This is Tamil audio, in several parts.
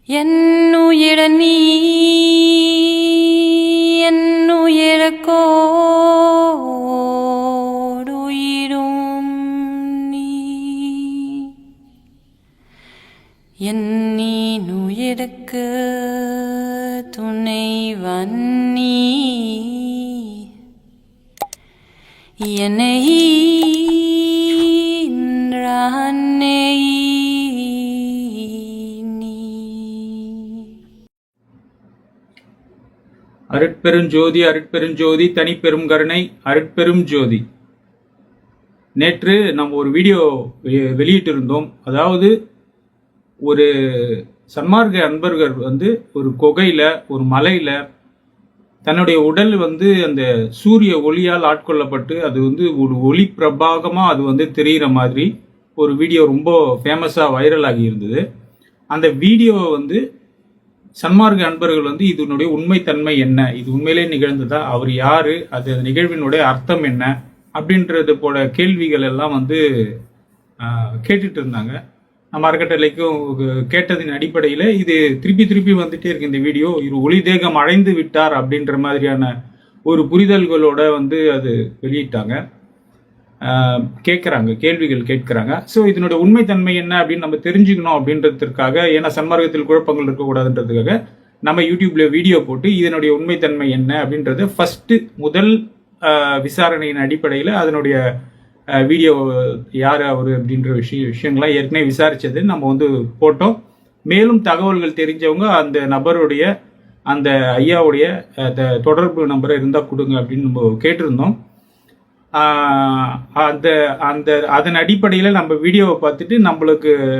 என்னுயிர நீ என்னுயிரக்கோடுயிரும் நீ என்னுயிருக்கு துணைவன் நீ என்னை அருட்பெருஞ்சோதி அருட்பெருஞ்சோதி தனிப்பெரும் கருணை அருட்பெரும் ஜோதி. நேற்று நம்ம ஒரு வீடியோ வெளியிட்டிருந்தோம். அதாவது ஒரு சன்மார்க்க அன்பர்கள் ஒரு குகையில ஒரு மலையில தன்னுடைய உடல் அந்த சூரிய ஒளியால் ஆட்கொள்ளப்பட்டு அது ஒரு ஒளி பிரபாகமா அது தெரிகிற மாதிரி ஒரு வீடியோ ரொம்ப ஃபேமஸா வைரல் ஆகி இருந்தது. அந்த வீடியோவை சன்மார்க்க அன்பர்கள் இதனுடைய உண்மைத்தன்மை என்ன, இது உண்மையிலே நிகழ்ந்ததா, அவர் யாரு, அது நிகழ்வினுடைய அர்த்தம் என்ன அப்படின்றது போல கேள்விகள் எல்லாம் கேட்டுட்டு இருந்தாங்க. நம்ம அறக்கட்டளைக்கும் கேட்டதின் அடிப்படையில் இது திருப்பி வந்துட்டே இருக்கு. இந்த வீடியோ ஒளி தேகம் அடைந்து விட்டார் அப்படின்ற மாதிரியான ஒரு புரிதல்களோட அது வெளியிட்டாங்க. கேட்குறாங்க, கேள்விகள் கேட்குறாங்க. ஸோ இதனுடைய உண்மைத்தன்மை என்ன அப்படின்னு நம்ம தெரிஞ்சுக்கணும் அப்படின்றதுக்காக, ஏன்னா சன்மார்க்கத்தில் குழப்பங்கள் இருக்கக்கூடாதுன்றதுக்காக நம்ம யூடியூப்ல வீடியோ போட்டு இதனுடைய உண்மைத்தன்மை என்ன அப்படின்றது முதல் விசாரணையின் அடிப்படையில் அதனுடைய வீடியோ யார் அவர் அப்படின்ற விஷயங்கள்லாம் ஏற்கனவே விசாரிச்சது நம்ம போட்டோம். மேலும் தகவல்கள் தெரிஞ்சவங்க அந்த நபருடைய அந்த ஐயாவுடைய தொடர்பு நம்பரை இருந்தால் கொடுங்க அப்படின்னு நம்ம கேட்டிருந்தோம். அதன் அடிப்படையில் நம்ம வீடியோவை பார்த்துட்டு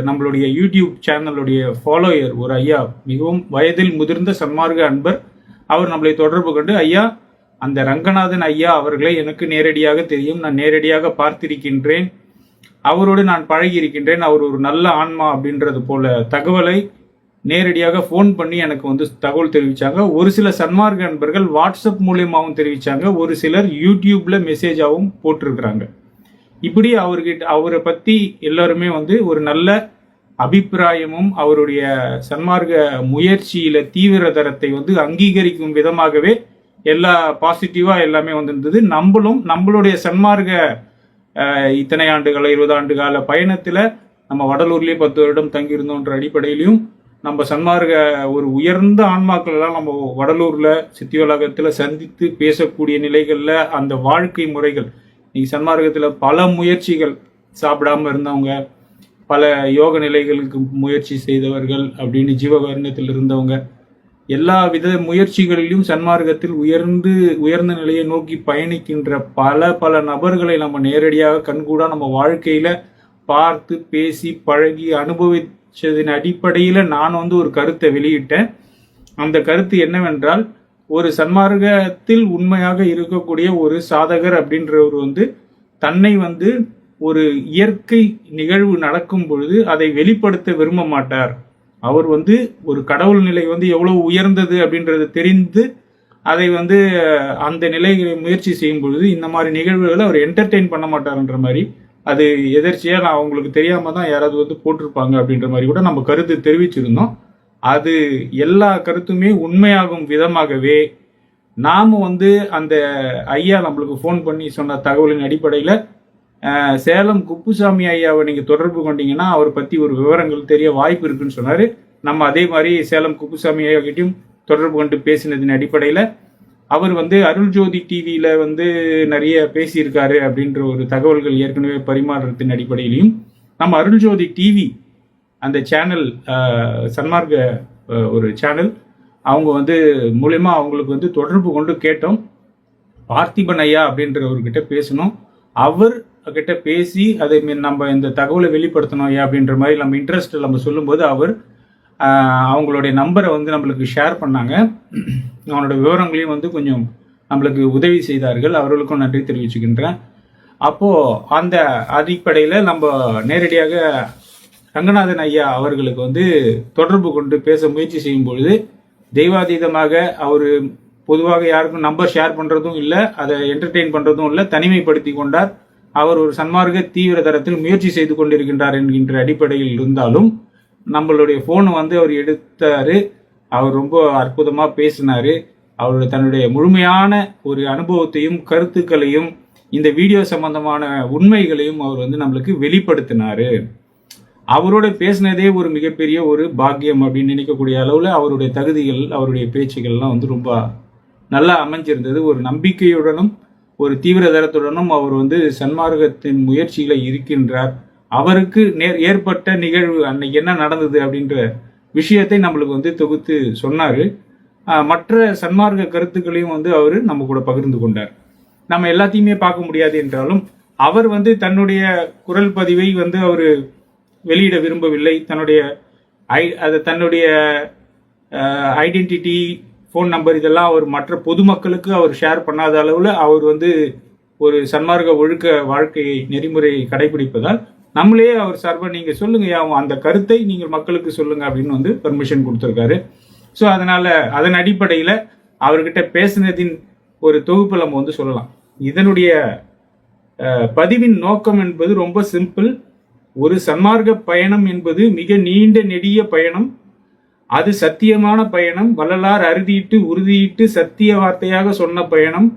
நம்மளுடைய யூடியூப் சேனலுடைய ஃபாலோயர் ஒரு ஐயா, மிகவும் வயதில் முதிர்ந்த சன்மார்க்க அன்பர், அவர் நம்மளை தொடர்பு கொண்டு, ஐயா அந்த ரங்கநாதன் ஐயா அவர்களை எனக்கு நேரடியாக தெரியும், நான் நேரடியாக பார்த்திருக்கின்றேன், அவரோடு நான் பழகி இருக்கின்றேன், அவர் ஒரு நல்ல ஆன்மா அப்படின்றது போல தகவலை நேரடியாக ஃபோன் பண்ணி எனக்கு தகவல் தெரிவித்தாங்க. ஒரு சில சன்மார்க்க அன்பர்கள் வாட்ஸ்அப் மூலியமாகவும் தெரிவித்தாங்க, ஒரு சிலர் யூடியூப்ல மெசேஜாகவும் போட்டிருக்கிறாங்க. இப்படி அவரை பற்றி எல்லாருமே ஒரு நல்ல அபிப்பிராயமும் அவருடைய சன்மார்க்க முயற்சியில தீவிர தரத்தை அங்கீகரிக்கும் விதமாகவே எல்லா பாசிட்டிவா எல்லாமே இருந்தது. நம்மளுடைய சன்மார்க்க இத்தனை ஆண்டுகால 20 ஆண்டு கால பயணத்துல நம்ம வடலூர்லயே 10 வருடம் தங்கியிருந்தோன்ற அடிப்படையிலையும் நம்ம சன்மார்க்க ஒரு உயர்ந்த ஆன்மாக்கள் எல்லாம் நம்ம வடலூர்ல சித்திவலகத்துல சந்தித்து பேசக்கூடிய நிலைகள்ல அந்த வாழ்க்கை முறைகள், இன்னைக்கு சன்மார்க்கத்துல பல முயற்சிகள், சாப்பிடாம இருந்தவங்க, பல யோக நிலைகளுக்கு முயற்சி செய்தவர்கள் அப்படின்னு ஜீவகர்ணத்தில் இருந்தவங்க, எல்லா வித முயற்சிகளிலும் சன்மார்க்கத்தில் உயர்ந்த நிலையை நோக்கி பயணிக்கின்ற பல நபர்களை நம்ம நேரடியாக கண்கூடா நம்ம வாழ்க்கையில பார்த்து பேசி பழகி அனுபவிச்சதின் அடிப்படையில நான் ஒரு கருத்தை வெளியிட்டேன். அந்த கருத்து என்னவென்றால், ஒரு சன்மார்க்கத்தில் உண்மையாக இருக்கக்கூடிய ஒரு சாதகர் அப்படின்றவர் தன்னை ஒரு இயற்கை நிகழ்வு நடக்கும் பொழுது அதை வெளிப்படுத்த விரும்ப மாட்டார். அவர் ஒரு கடவுள் நிலை எவ்வளவு உயர்ந்தது அப்படின்றது தெரிந்து அதை அந்த நிலைகளை முயற்சி செய்யும் பொழுது இந்த மாதிரி நிகழ்வுகளை அவர் என்டர்டெயின் பண்ண மாட்டார்ன்ற மாதிரி, அது எதர்ச்சியா நான் அவங்களுக்கு தெரியாம தான் யாராவது போட்டிருப்பாங்க அப்படின்ற மாதிரி கூட நம்ம கருத்து தெரிவிச்சிருந்தோம். அது எல்லா கருத்துமே உண்மையாகும் விதமாகவே நாம அந்த ஐயா நம்மளுக்கு ஃபோன் பண்ணி சொன்ன தகவலின் அடிப்படையில சேலம் குப்புசாமி ஐயாவை நீங்க தொடர்பு கொண்டீங்கன்னா அவர் பத்தி ஒரு விவரங்கள் தெரிய வாய்ப்பு இருக்குன்னு சொன்னாரு. நம்ம அதே மாதிரி சேலம் குப்புசாமி ஐயா கிட்டையும் தொடர்பு கொண்டு பேசினதின் அடிப்படையில அவர் அருள்ஜோதி டிவியில நிறைய பேசியிருக்காரு அப்படின்ற ஒரு தகவல்கள் ஏற்கனவே பரிமாற்றத்தின் அடிப்படையிலையும் நம்ம அருள்ஜோதி டிவி அந்த சேனல் சன்மார்க்க ஒரு சேனல், அவங்க மூலயமா அவங்களுக்கு தொடர்பு கொண்டு கேட்டோம். பார்த்திபன் ஐயா அப்படின்றவர்கிட்ட பேசணும், அவர் கிட்ட பேசி அதை நம்ம இந்த தகவலை வெளிப்படுத்தணும் ஐயா அப்படின்ற மாதிரி நம்ம இன்ட்ரெஸ்ட் நம்ம சொல்லும்போது அவர் அவங்களுடைய நம்பரை நம்மளுக்கு ஷேர் பண்ணாங்க. அவனோட விவரங்களையும் கொஞ்சம் நம்மளுக்கு உதவி செய்தார்கள். அவர்களுக்கும் நன்றி தெரிவிச்சுக்கின்றேன். அப்போ அந்த அடிப்படையில நம்ம நேரடியாக ரங்கநாதன் ஐயா அவர்களுக்கு தொடர்பு கொண்டு பேச முயற்சி செய்யும் பொழுது தெய்வாதீதமாக அவர் பொதுவாக யாருக்கும் நம்பர் ஷேர் பண்றதும் இல்லை, அதை என்டர்டெயின் பண்றதும் இல்லை, தனிமைப்படுத்தி கொண்டார். அவர் ஒரு சன்மார்க்க தீவிர தரத்தில் முயற்சி செய்து கொண்டிருக்கின்றார் என்கின்ற அடிப்படையில் இருந்தாலும் நம்மளுடைய ஃபோனை வந்து அவர் எடுத்தாரு. அவர் ரொம்ப அற்புதமாக பேசினாரு. அவருடைய தன்னுடைய முழுமையான ஒரு அனுபவத்தையும் கருத்துக்களையும் இந்த வீடியோ சம்பந்தமான உண்மைகளையும் அவர் வந்து நம்மளுக்கு வெளிப்படுத்தினாரு. அவரோட பேசினதே ஒரு மிகப்பெரிய ஒரு பாக்கியம் அப்படின்னு நினைக்கக்கூடிய அளவில் அவருடைய தகுதிகள், அவருடைய பேச்சுகள்லாம் வந்து ரொம்ப நல்லா அமைஞ்சிருந்தது. ஒரு நம்பிக்கையுடனும் ஒரு தீவிரதரத்துடனும் அவர் வந்து சன்மார்க்கத்தின் முயற்சியில இருக்கின்றார். அவருக்கு ஏற்பட்ட நிகழ்வு அன்னைக்கு என்ன நடந்தது அப்படின்ற விஷயத்தை நம்மளுக்கு வந்து தொகுத்து சொன்னாரு. மற்ற சன்மார்க்க கருத்துக்களையும் வந்து அவர் நம்ம கூட பகிர்ந்து கொண்டார். நம்ம எல்லாத்தையுமே பார்க்க முடியாது என்றாலும் அவர் வந்து தன்னுடைய குரல் பதிவை வந்து அவர் வெளியிட விரும்பவில்லை. தன்னுடைய ஐடென்டிட்டி, ஃபோன் நம்பர் இதெல்லாம் அவர் மற்ற பொதுமக்களுக்கு அவர் ஷேர் பண்ணாத அளவில் அவர் வந்து ஒரு சன்மார்க்க ஒழுக்க வாழ்க்கையை நெறிமுறையை கடைபிடிப்பதால் நம்மளே அவர் சார்பாக நீங்கள் சொல்லுங்க, அந்த கருத்தை நீங்கள் மக்களுக்கு சொல்லுங்க அப்படின்னு வந்து பர்மிஷன் கொடுத்துருக்காரு. ஸோ அதன் அடிப்படையில் அவர்கிட்ட பேசினதின் ஒரு தொகுப்பு நம்ம வந்து சொல்லலாம். இதனுடைய பதிவின் நோக்கம் என்பது ரொம்ப சிம்பிள். ஒரு சன்மார்க்க பயணம் என்பது மிக நீண்ட நெடிய பயணம். அது சத்தியமான பயணம். வள்ளலார் அறுதியிட்டு உறுதியிட்டு சத்திய வார்த்தையாக சொன்ன பயணம்.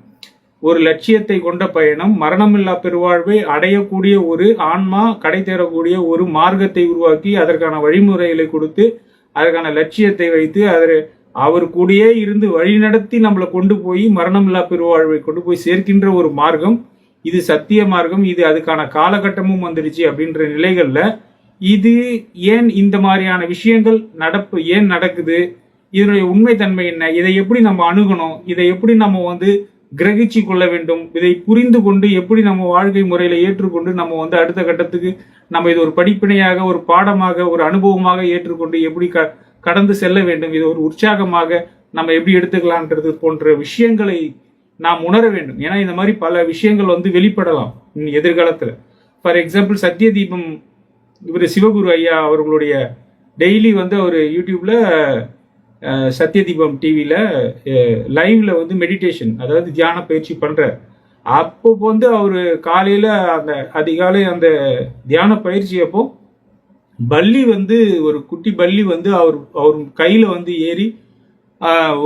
ஒரு லட்சியத்தை கொண்ட பயணம். மரணமில்லா பெருவாழ்வை அடையக்கூடிய ஒரு ஆன்மா, கடை தேரக்கூடிய ஒரு மார்க்கத்தை உருவாக்கி அதற்கான வழிமுறைகளை கொடுத்து அதற்கான லட்சியத்தை வைத்து அவர் கூடயே இருந்து வழிநடத்தி நம்மளை கொண்டு போய் மரணமில்லா பெருவாழ்வை கொண்டு போய் சேர்க்கின்ற ஒரு மார்க்கம். இது சத்திய மார்க்கம். இது அதுக்கான காலகட்டமும் வந்துடுச்சு அப்படின்ற நிலைகள்ல இது ஏன் இந்த மாதிரியான விஷயங்கள் ஏன் நடக்குது, இதனுடைய உண்மைத்தன்மை என்ன, இதை எப்படி நம்ம அணுகணும், இதை எப்படி நம்ம வந்து கிரகிச்சு கொள்ள வேண்டும், இதை புரிந்து கொண்டு எப்படி நம்ம வாழ்க்கை முறையில ஏற்றுக்கொண்டு நம்ம வந்து அடுத்த கட்டத்துக்கு நம்ம இது ஒரு படிப்பினையாக, ஒரு பாடமாக, ஒரு அனுபவமாக ஏற்றுக்கொண்டு எப்படி கடந்து செல்ல வேண்டும், இது ஒரு உற்சாகமாக நம்ம எப்படி எடுத்துக்கலான்றது போன்ற விஷயங்களை நாம் உணர வேண்டும். ஏன்னா இந்த மாதிரி பல விஷயங்கள் வந்து வெளிப்படலாம் எதிர்காலத்துல. ஃபார் எக்ஸாம்பிள் சத்திய தீபம், இவர் சிவகுரு ஐயா அவர்களுடைய டெய்லி வந்து அவர் யூடியூப்ல சத்திய தீபம் டிவியில லைவ்ல வந்து மெடிடேஷன், அதாவது தியான பயிற்சி பண்றார். அப்போ வந்து அவரு காலையில அந்த அதிகாலை அந்த தியான பயிற்சி அப்போ பல்லி வந்து ஒரு குட்டி பல்லி வந்து அவர் கையில வந்து ஏறி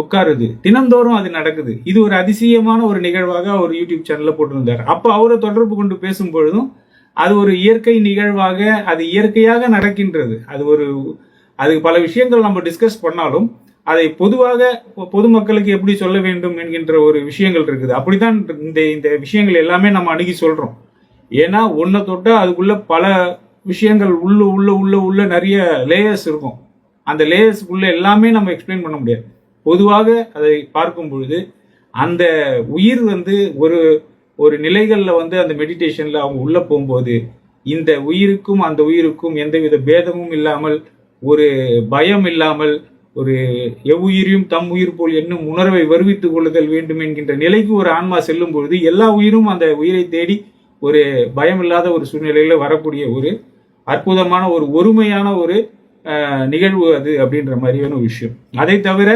உட்காருது. தினந்தோறும் அது நடக்குது. இது ஒரு அதிசயமான ஒரு நிகழ்வாக அவர் யூடியூப் சேனல்ல போட்டிருந்தார். அப்போ அவரை தொடர்பு கொண்டு பேசும் பொழுதும் அது ஒரு இயற்கை நிகழ்வாக, அது இயற்கையாக நடக்கின்றது. அது பல விஷயங்கள் நம்ம டிஸ்கஸ் பண்ணாலும் அதை பொதுவாக பொதுமக்களுக்கு எப்படி சொல்ல வேண்டும் என்கின்ற ஒரு விஷயங்கள் இருக்குது. அப்படித்தான் இந்த விஷயங்கள் எல்லாமே நம்ம அணுகி சொல்றோம். ஏன்னா ஒன்றை தொட்டா அதுக்குள்ள பல விஷயங்கள் உள்ள நிறைய லேயர்ஸ் இருக்கும். அந்த லேயர்ஸ்க்குள்ள எல்லாமே நம்ம எக்ஸ்பிளைன் பண்ண முடியாது. பொதுவாக அதை பார்க்கும் பொழுது அந்த உயிர் வந்து ஒரு நிலைகள்ல வந்து அந்த மெடிடேஷன்ல அவங்க உள்ள போகும்போது இந்த உயிருக்கும் அந்த உயிருக்கும் எந்தவித பேதமும் இல்லாமல், ஒரு பயம் இல்லாமல், ஒரு எவ்வுயிரையும் தம் உயிர் போல் என்னும் உணர்வை வருவித்துக் கொள்ளுதல் வேண்டும் என்கின்ற நிலைக்கு ஒரு ஆன்மா செல்லும் பொழுது எல்லா உயிரும் அந்த உயிரை தேடி ஒரு பயம் இல்லாத ஒரு சூழ்நிலையில வரக்கூடிய ஒரு அற்புதமான ஒரு ஒருமையான ஒரு நிகழ்வு அது அப்படின்ற மாதிரியான ஒரு விஷயம். அதை தவிர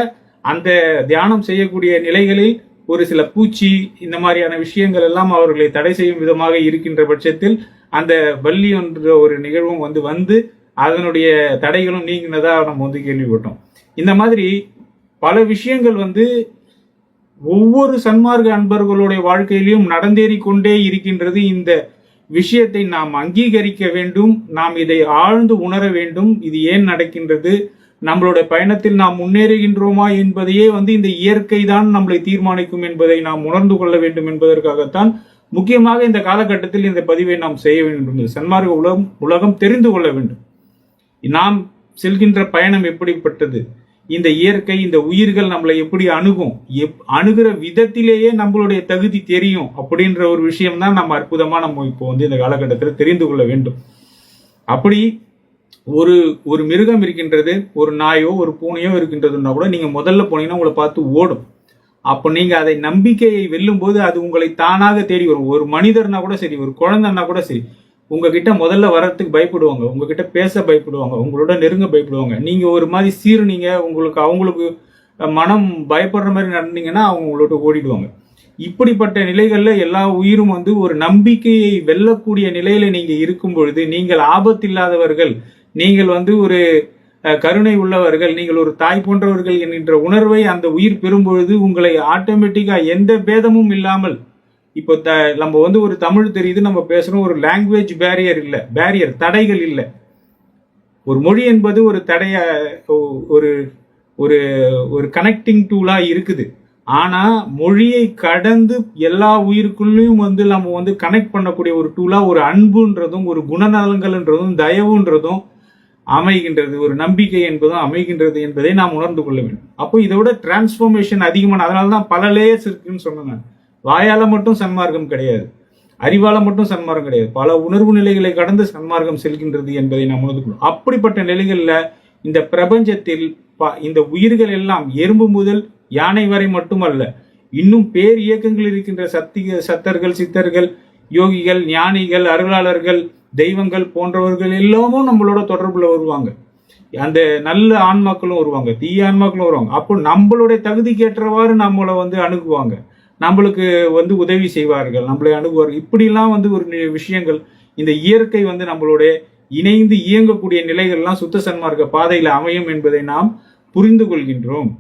அந்த தியானம் செய்யக்கூடிய நிலைகளில் ஒரு சில பூச்சி இந்த மாதிரியான விஷயங்கள் எல்லாம் அவர்களை தடை செய்யும் விதமாக இருக்கின்ற பட்சத்தில் அந்த பல்லி என்ற ஒரு நிகழ்வும் வந்து அதனுடைய தடைகளும் நீங்கினதா நம்ம வந்து கேள்விப்பட்டோம். இந்த மாதிரி பல விஷயங்கள் வந்து ஒவ்வொரு சன்மார்க்க அன்பர்களுடைய வாழ்க்கையிலும் நடந்தேறி கொண்டே இருக்கின்றது. இந்த விஷயத்தை நாம் அங்கீகரிக்க வேண்டும். நாம் இதை ஆழ்ந்து உணர வேண்டும். இது ஏன் நடக்கின்றது, நம்மளுடைய பயணத்தில் நாம் முன்னேறுகின்றோமா என்பதையே வந்து இந்த இயற்கை தான் நம்மளை தீர்மானிக்கும் என்பதை நாம் உணர்ந்து கொள்ள வேண்டும் என்பதற்காகத்தான் முக்கியமாக இந்த காலகட்டத்தில் இந்த பதிவை நாம் செய்ய வேண்டும். சன்மார்க்க உலகம் தெரிந்து கொள்ள வேண்டும். நாம் செல்கின்ற பயணம் எப்படிப்பட்டது, இந்த இயற்கை, இந்த உயிர்கள் நம்மளை எப்படி அணுகிற விதத்திலேயே நம்மளுடைய தகுதி தெரியும் அப்படின்ற ஒரு விஷயம் தான் நம்ம அற்புதமா நம்ம இப்போ வந்து இந்த காலகட்டத்தில் தெரிந்து கொள்ள வேண்டும். அப்படி ஒரு மிருகம் இருக்கின்றது, ஒரு நாயோ ஒரு பூனையோ இருக்கின்றதுன்னா கூட நீங்க முதல்ல போனீங்கன்னா உங்களை பார்த்து ஓடும். அப்போ நீங்க அதை நம்பிக்கையை வெல்லும் போது அது உங்களை தானாக தேடி வரும். ஒரு மனிதர்னா கூட சரி, ஒரு குழந்தைன்னா கூட சரி, உங்ககிட்ட முதல்ல வர்றதுக்கு பயப்படுவாங்க, உங்ககிட்ட பேச பயப்படுவாங்க, உங்களோட நெருங்க பயப்படுவாங்க. நீங்க ஒரு மாதிரி சீருனீங்க, அவங்களுக்கு மனம் பயப்படுற மாதிரி நடந்தீங்கன்னா அவங்க உங்களோட ஓடிடுவாங்க. இப்படிப்பட்ட நிலைகள்ல எல்லா உயிரும் வந்து ஒரு நம்பிக்கையை வெல்லக்கூடிய நிலையில நீங்க இருக்கும் பொழுது நீங்கள் ஆபத்தில்லாதவர்கள், நீங்கள் வந்து கருணை உள்ளவர்கள், நீங்கள் ஒரு தாய் போன்றவர்கள் என்கின்ற உணர்வை அந்த உயிர் பெறும் பொழுது உங்களை ஆட்டோமேட்டிக்கா எந்த பேதமும் இல்லாமல், இப்போ நம்ம வந்து ஒரு தமிழ் தெரியுது நம்ம பேசுறோம், ஒரு லாங்குவேஜ் பேரியர் தடைகள் இல்லை. ஒரு மொழி என்பது ஒரு தடைய ஒரு ஒரு ஒரு கனெக்டிங் டூலா இருக்குது. ஆனா மொழியை கடந்து எல்லா உயிருக்குள்ளேயும் வந்து நம்ம வந்து கனெக்ட் பண்ணக்கூடிய ஒரு டூலா ஒரு அன்புன்றதும் ஒரு குணநலங்கள்ன்றதும் தயவுன்றதும் அமைகின்றது, ஒரு நம்பிக்கை என்பதும் அமைகின்றது என்பதை நாம் உணர்ந்து கொள்ள வேண்டும். அப்போ இதை விட டிரான்ஸ்ஃபார்மேஷன் அதிகமான, அதனாலதான் பல லேயர்ஸ் இருக்குன்னு சொன்னேன். வாயால மட்டும் சன்மார்க்கம் கிடையாது, அறிவால மட்டும் சன்மார்க்கம் கிடையாது, பல உணர்வு நிலைகளை கடந்து சன்மார்க்கம் செல்கின்றது என்பதை நாம் உணர்ந்து கொள்ளும். அப்படிப்பட்ட நிலைகள்ல இந்த பிரபஞ்சத்தில் இந்த உயிர்கள் எல்லாம் எறும்பு முதல் யானை வரை மட்டுமல்ல, இன்னும் பேர் இயக்கங்கள் இருக்கின்ற சத்தர்கள், சித்தர்கள், யோகிகள், ஞானிகள், அருளாளர்கள், தெய்வங்கள் போன்றவர்கள் எல்லாமும் நம்மளோட தொடர்புல வருவாங்க. அந்த நல்ல ஆன்மாக்களும் வருவாங்க, தீய ஆன்மாக்களும் வருவாங்க. அப்போ நம்மளுடைய தகுதிக்கு ஏற்றவாறு நம்மளை வந்து அணுகுவாங்க, நம்மளுக்கு வந்து உதவி செய்வார்கள், நம்மளை அணுகுவார்கள். இப்படிலாம் வந்து ஒரு விஷயங்கள், இந்த இயற்கை வந்து நம்மளுடைய இணைந்து இயங்கக்கூடிய நிலைகள்லாம் சுத்த சன்மார்க்க பாதையில அமையும் என்பதை நாம் புரிந்து கொள்கின்றோம்.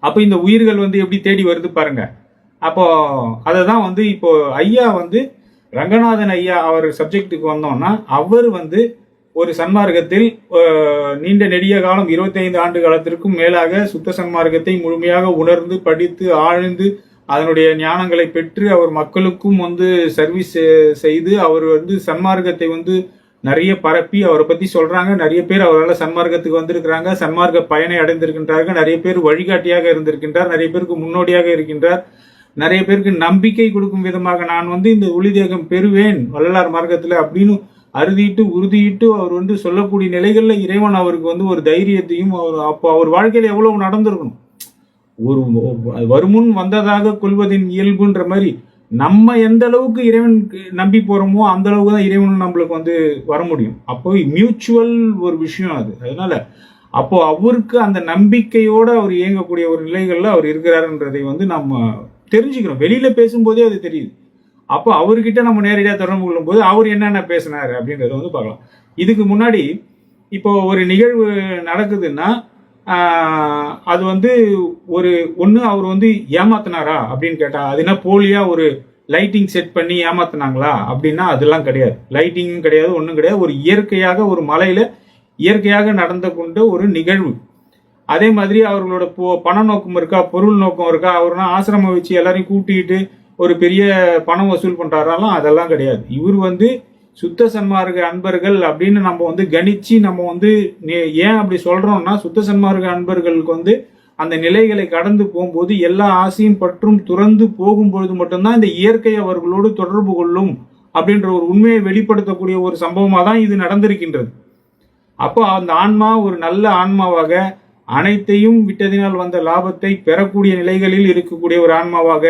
அப்போ இந்த உயிர்கள் வந்து எப்படி தேடி வருது பாருங்க. அப்போ அதை தான் வந்து இப்போ ஐயா வந்து ரங்கநாதன் ஐயா அவர் சப்ஜெக்டுக்கு வந்தோம்னா, அவர் வந்து ஒரு சன்மார்க்கத்தில் நீண்ட நெடிய காலம் 25 ஆண்டு காலத்திற்கும் மேலாக சுத்த சன்மார்க்கத்தை முழுமையாக உணர்ந்து படித்து ஆழ்ந்து அதனுடைய ஞானங்களை பெற்று அவர் மக்களுக்கும் வந்து சர்வீஸ் செய்து அவர் வந்து சன்மார்க்கத்தை வந்து நிறைய பரப்பி அவரை பத்தி சொல்றாங்க. நிறைய பேர் அவரால் சன்மார்க்கத்துக்கு வந்திருக்கிறாங்க, சன்மார்க்க பயனை அடைந்திருக்கின்றார்கள், நிறைய பேர் வழிகாட்டியாக இருந்திருக்கின்றார், நிறைய பேருக்கு முன்னோடியாக இருக்கின்றார், நிறைய பேருக்கு நம்பிக்கை கொடுக்கும் விதமாக நான் வந்து இந்த ஒளி தேகம் பெறுவேன் வள்ளலார் மார்க்கத்துல அப்படின்னு அறுதிட்டு உறுதியிட்டு அவர் வந்து சொல்லக்கூடிய நிலைகள்ல இறைவன் அவருக்கு வந்து ஒரு தைரியத்தையும் அப்போ அவர் வாழ்க்கையில எவ்வளவு நடந்திருக்கணும். ஒரு வருமுன் வந்ததாக கொள்வதின் இயல்புன்ற மாதிரி நம்ம எந்த அளவுக்கு இறைவன் நம்பி போறோமோ அந்த அளவுக்கு தான் இறைவன் நம்மளுக்கு வந்து வர முடியும். அப்போ மியூச்சுவல் ஒரு விஷயம் அது. அதனால அப்போ அவருக்கு அந்த நம்பிக்கையோட அவர் இயங்கக்கூடிய ஒரு நிலைகள்ல அவர் இருக்கிறாருன்றதை வந்து நம்ம தெரிஞ்சுக்கிறோம். வெளியில பேசும்போதே அது தெரியுது. அப்போ அவர்கிட்ட நம்ம நேரடியாக தொடர்பு கொள்ளும் போது அவர் என்னென்ன பேசினாரு அப்படின்றத வந்து பார்க்கலாம். இதுக்கு முன்னாடி இப்போ ஒரு நிகழ்வு நடக்குதுன்னா அது வந்து ஒன்று அவர் வந்து ஏமாத்தினாரா அப்படின்னு கேட்டா, அது என்ன போலியா ஒரு லைட்டிங் செட் பண்ணி ஏமாத்தினாங்களா அப்படின்னா அதெல்லாம் கிடையாது. லைட்டிங்கும் கிடையாது, ஒன்றும் கிடையாது. ஒரு இயற்கையாக ஒரு மலையில இயற்கையாக நடந்து கொண்ட ஒரு நிகழ்வு. அதே மாதிரி அவர்களோட பண நோக்கம் இருக்கா, பொருள் நோக்கம் இருக்கா, அவர்னா ஆசிரமம் வச்சு எல்லாரையும் கூட்டிட்டு ஒரு பெரிய பணம் வசூல் பண்றாராலாம், அதெல்லாம் கிடையாது. இவர் வந்து சுத்த சன்மார்க்க அன்பர்கள் அப்படின்னு நம்ம வந்து கணிச்சு நம்ம வந்து ஏன் அப்படி சொல்றோம்னா, சுத்த சன்மார்க்க அன்பர்களுக்கு வந்து அந்த நிலைகளை கடந்து போகும்போது எல்லா ஆசையும் பற்றும் துறந்து போகும்பொழுது மட்டும்தான் இந்த இயற்கை அவர்களோடு தொடர்பு கொள்ளும் அப்படின்ற ஒரு உண்மையை வெளிப்படுத்தக்கூடிய ஒரு சம்பவமா தான் இது நடந்திருக்கின்றது. அப்போ அந்த ஆன்மா ஒரு நல்ல ஆன்மாவாக, அனைத்தையும் விட்டதினால் வந்த லாபத்தை பெறக்கூடிய நிலைகளில் இருக்கக்கூடிய ஒரு ஆன்மாவாக,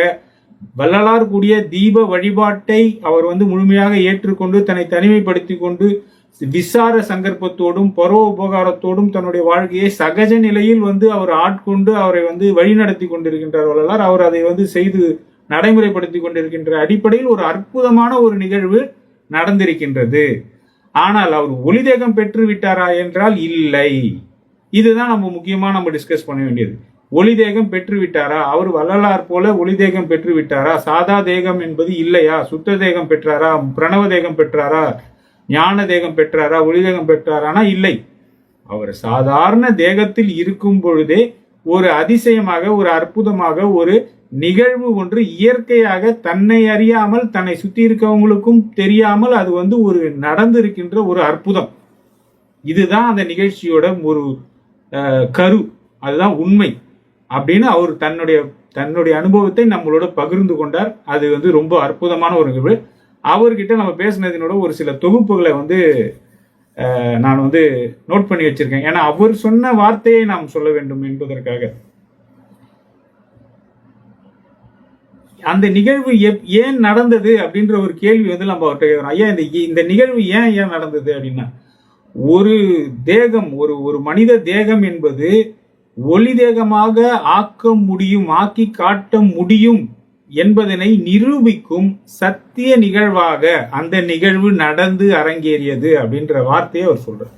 வள்ளலார் கூடிய தீப வழிபாட்டை அவர் வந்து முழுமையாக ஏற்றுக்கொண்டு தன்னை தனிமைப்படுத்தி கொண்டு விசார சங்கற்பத்தோடும் பரோபகாரத்தோடும் தன்னுடைய வாழ்க்கையை சகஜ நிலையில் வந்து அவர் ஆட்கொண்டு அவரை வந்து வழிநடத்தி கொண்டிருக்கின்றார் வள்ளலார். அவர் அதை வந்து செய்து நடைமுறைப்படுத்தி கொண்டிருக்கின்ற அடிப்படையில் ஒரு அற்புதமான ஒரு நிகழ்வு நடந்திருக்கின்றது. ஆனால் அவர் ஒளிதேகம் பெற்று விட்டாரா என்றால் இல்லை. இதுதான் நம்ம முக்கியமா நம்ம டிஸ்கஸ் பண்ண வேண்டியது. ஒளி தேகம் பெற்று விட்டாரா? அவர் வள்ளலார் போல ஒளி தேகம் பெற்று விட்டாரா? சாதா தேகம் என்பது இல்லையா? சுத்த தேகம் பெற்றாரா? பிரணவ தேகம் பெற்றாரா? ஞான தேகம் பெற்றாரா? ஒளி தேகம் பெற்றாரானா இல்லை. அவர் சாதாரண தேகத்தில் இருக்கும் பொழுதே ஒரு அதிசயமாக, ஒரு அற்புதமாக, ஒரு நிகழ்வு ஒன்று இயற்கையாக தன்னை அறியாமல் தன்னை சுத்தி இருக்கவங்களுக்கும் தெரியாமல் அது வந்து ஒரு நடந்திருக்கின்ற ஒரு அற்புதம். இதுதான் அந்த நிகழ்ச்சியோட ஒரு கரு, அதுதான் உண்மை அப்படின்னு அவர் தன்னுடைய அனுபவத்தை நம்மளோட பகிர்ந்து கொண்டார். அது வந்து ரொம்ப அற்புதமான ஒரு நிகழ்வு. அவர்கிட்ட நம்ம பேசினதினோட ஒரு சில தொகுப்புகளை வந்து நான் வந்து நோட் பண்ணி வச்சிருக்கேன். ஏன்னா அவர் சொன்ன வார்த்தையை நாம் சொல்ல வேண்டும் என்பதற்காக. அந்த நிகழ்வு ஏன் நடந்தது அப்படின்ற ஒரு கேள்வி வந்து நம்ம அவர்கிட்ட கேட்கிறோம். ஐயா, இந்த நிகழ்வு ஏன் நடந்தது அப்படின்னா, ஒரு தேகம், ஒரு மனித தேகம் என்பது ஒளி தேகமாக ஆக்கி காட்ட முடியும் என்பதனை நிரூபிக்கும் சத்திய நிகழ்வாக அந்த நிகழ்வு நடந்து அரங்கேறியது அப்படின்ற வார்த்தையை அவர் சொல்றார்.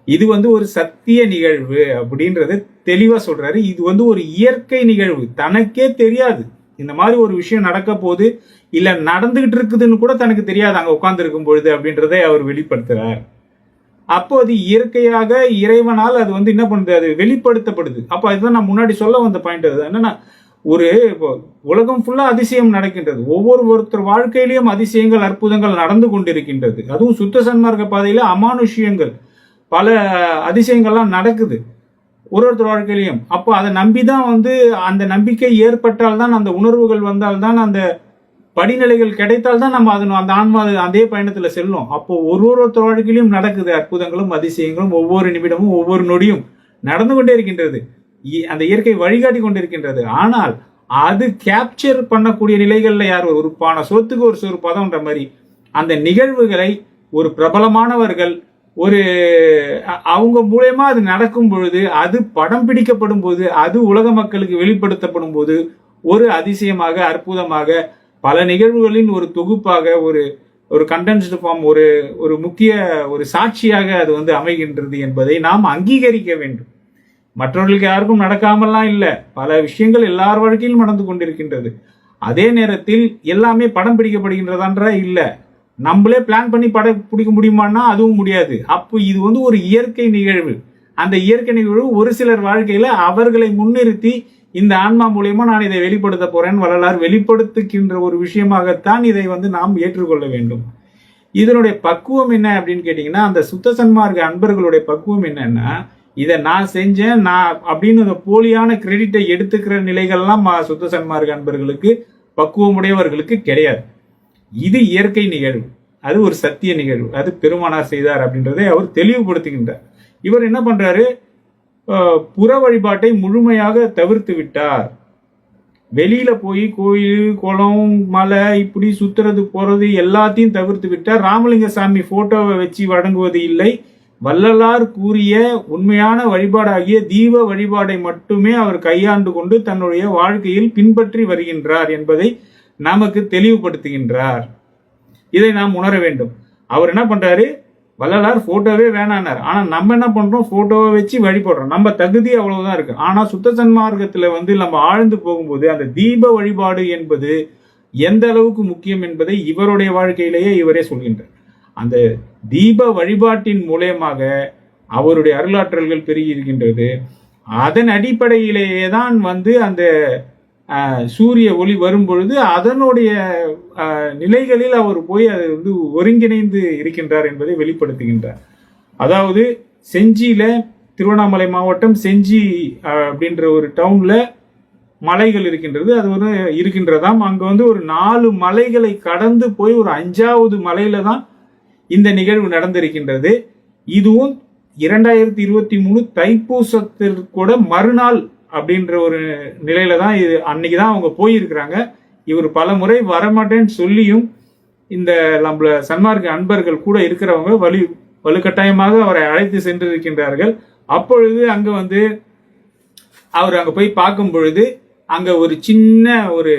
இது வந்து ஒரு சத்திய நிகழ்வு அப்படின்றத தெளிவா சொல்றாரு. இது வந்து ஒரு இயற்கை நிகழ்வு, தனக்கே தெரியாது இந்த மாதிரி ஒரு விஷயம் நடக்க போகுது இல்ல நடந்துகிட்டு இருக்குதுன்னு கூட தனக்கு தெரியாது அங்க உட்கார்ந்து இருக்கும் பொழுது அப்படின்றதை அவர் வெளிப்படுத்துறார். அப்போ அது இயற்கையாக இறைவனால் அது வந்து என்ன பண்ணுது, அது வெளிப்படுத்தப்படுது. அப்போ அதுதான் நான் முன்னாடி சொல்ல வந்த பாயிண்ட். அது என்னன்னா, ஒரு உலகம் ஃபுல்லா அதிசயம் நடக்கின்றது, ஒருத்தர் வாழ்க்கையிலையும் அதிசயங்கள் அற்புதங்கள் நடந்து கொண்டிருக்கின்றது. அதுவும் சுத்த சன்மார்க்க பாதையில அமானுஷ்யங்கள் பல அதிசயங்கள்லாம் நடக்குது ஒருத்தர் வாழ்க்கையிலையும். அப்போ அதை நம்பிதான் வந்து அந்த நம்பிக்கை ஏற்பட்டால்தான், அந்த உணர்வுகள் வந்தால்தான், அந்த படிநிலைகள் கிடைத்தால்தான் நம்ம அந்த ஆன்மா அதே பயணத்துல செல்லும். அப்போ ஒருத்தர் வாழ்க்கையிலும் நடக்குது அற்புதங்களும் அதிசயங்களும், ஒவ்வொரு நிமிடமும் ஒவ்வொரு நொடியும் நடந்து கொண்டே இருக்கின்றது. அந்த இயற்கை வழிகாட்டி கொண்டிருக்கின்றது. ஆனால் அது கேப்சர் பண்ணக்கூடிய நிலைகள்ல யார், ஒரு பானை சோத்துக்கு ஒரு சோறு பதம்ன்ற மாதிரி அந்த நிகழ்வுகளை ஒரு பிரபலமானவர்கள் ஒரு அவங்க மூலமா அது நடக்கும் பொழுது, அது படம் பிடிக்கப்படும் போது, அது உலக மக்களுக்கு வெளிப்படுத்தப்படும் போது ஒரு அதிசயமாக அற்புதமாக பல நிகழ்வுகளின் ஒரு தொகுப்பாக ஒரு கண்டென்ஸ்டு ஃபார்ம், ஒரு முக்கிய ஒரு சாட்சியாக அது வந்து அமைகின்றது என்பதை நாம் அங்கீகரிக்க வேண்டும். மற்றவர்களுக்கு யாருக்கும் நடக்காமல்லாம் இல்லை, பல விஷயங்கள் எல்லார் வாழ்க்கையிலும் நடந்து கொண்டிருக்கின்றது. அதே நேரத்தில் எல்லாமே படம் பிடிக்கப்படுகின்றதான்ற இல்லை, நம்மளே பிளான் பண்ணி படம் பிடிக்க முடியுமான்னா அதுவும் முடியாது. அப்போ இது வந்து ஒரு இயற்கை நிகழ்வு. அந்த இயற்கை நிகழ்வு ஒரு சிலர் வாழ்க்கையில அவர்களை முன்னிறுத்தி இந்த ஆன்மா மூலியமா நான் இதை வெளிப்படுத்த போறேன் வள்ளலார் வெளிப்படுத்துகின்ற ஒரு விஷயமாகத்தான் இதை வந்து நாம் ஏற்றுக்கொள்ள வேண்டும். இதனுடைய பக்குவம் என்ன அப்படின்னு கேட்டீங்கன்னா, அந்த சுத்த சன்மார்க்க அன்பர்களுடைய பக்குவம் என்னன்னா, இதை நான் செஞ்சேன் நான் அப்படின்னு போலியான கிரெடிட்டை எடுத்துக்கிற நிலைகள்லாம் சுத்த சன்மார்க்க அன்பர்களுக்கு, பக்குவமுடையவர்களுக்கு கிடையாது. இது இயற்கை நிகழ்வு, அது ஒரு சத்திய நிகழ்வு, அது பெருமானார் செய்தார் அப்படின்றதை அவர் தெளிவுபடுத்துகின்றார். இவர் என்ன பண்றாரு, புற வழிபாட்டை முழுமையாக தவிர்த்து விட்டார். வெளியில போய் கோயில் குளம் மலை இப்படி சுத்துறது போறது எல்லாத்தையும் தவிர்த்து விட்டார். ராமலிங்க சாமி போட்டோவை வச்சு வணங்குவது இல்லை. வள்ளலார் கூறிய உண்மையான வழிபாடாகிய தீப வழிபாடை மட்டுமே அவர் கையாண்டு கொண்டு தன்னுடைய வாழ்க்கையில் பின்பற்றி வருகின்றார் என்பதை நமக்கு தெளிவுபடுத்துகின்றார். இதை நாம் உணர வேண்டும். அவர் என்ன பண்றாரு, வள்ளலார் போட்டோவே வேணானார். ஆனா நம்ம என்ன பண்றோம், போட்டோவை வச்சு வழிபடுறோம். நம்ம தகுதி அவ்வளவுதான் இருக்கு. ஆனா சுத்த சன்மார்க்கத்துல வந்து நம்ம ஆழ்ந்து போகும்போது அந்த தீப வழிபாடு என்பது எந்த அளவுக்கு முக்கியம் என்பதை இவருடைய வாழ்க்கையிலேயே இவரே சொல்கின்றார். அந்த தீப வழிபாட்டின் மூலமாக அவருடைய அருளாற்றல்கள் பெருகி இருக்கின்றது. அதன் அடிப்படையிலேயே தான் வந்து அந்த சூரிய ஒளி வரும் பொழுது அதனுடைய நிலைகளில் அவர் போய் அது வந்து ஒருங்கிணைந்து இருக்கின்றார் என்பதை வெளிப்படுத்துகின்றார். அதாவது செஞ்சியில, திருவண்ணாமலை மாவட்டம் செஞ்சி அப்படின்ற ஒரு டவுன்ல மலைகள் இருக்கின்றது, அது ஒரு இருக்கின்றதாம். அங்க வந்து ஒரு 4 மலைகளை கடந்து போய் ஒரு 5வது மலையில தான் இந்த நிகழ்வு நடந்திருக்கின்றது. இதுவும் 2023 தைப்பூசத்திற்கு கூட மறுநாள் அப்படின்ற ஒரு நிலையில தான் இது, அன்னைக்குதான் அவங்க போயிருக்கிறாங்க. இவர் பல முறை வரமாட்டேன்னு சொல்லியும் இந்த நம்மள சன்மார்க்க அன்பர்கள் கூட இருக்கிறவங்க வலுக்கட்டாயமாக அவரை அழைத்து சென்றிருக்கின்றார்கள். அப்பொழுது அங்க வந்து அவர் அங்க போய் பார்க்கும் பொழுது அங்க ஒரு சின்ன ஒரு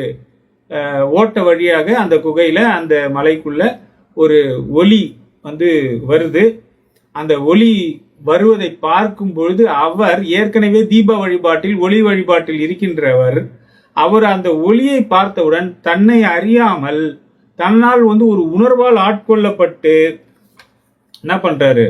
ஓட்ட வழியாக அந்த குகையில அந்த மலைக்குள்ள ஒரு ஒளி வந்து வருது. அந்த ஒளி வருவதை பார்க்கும் பொழுது அவர் ஏற்கனவே தீப வழிபாட்டில் ஒளி வழிபாட்டில் இருக்கின்றவர். அவர் அந்த ஒளியை பார்த்தவுடன் தன்னை அறியாமல் தன்னால் வந்து ஒரு உணர்வால் ஆட்கொள்ளப்பட்டு என்ன பண்றாரு,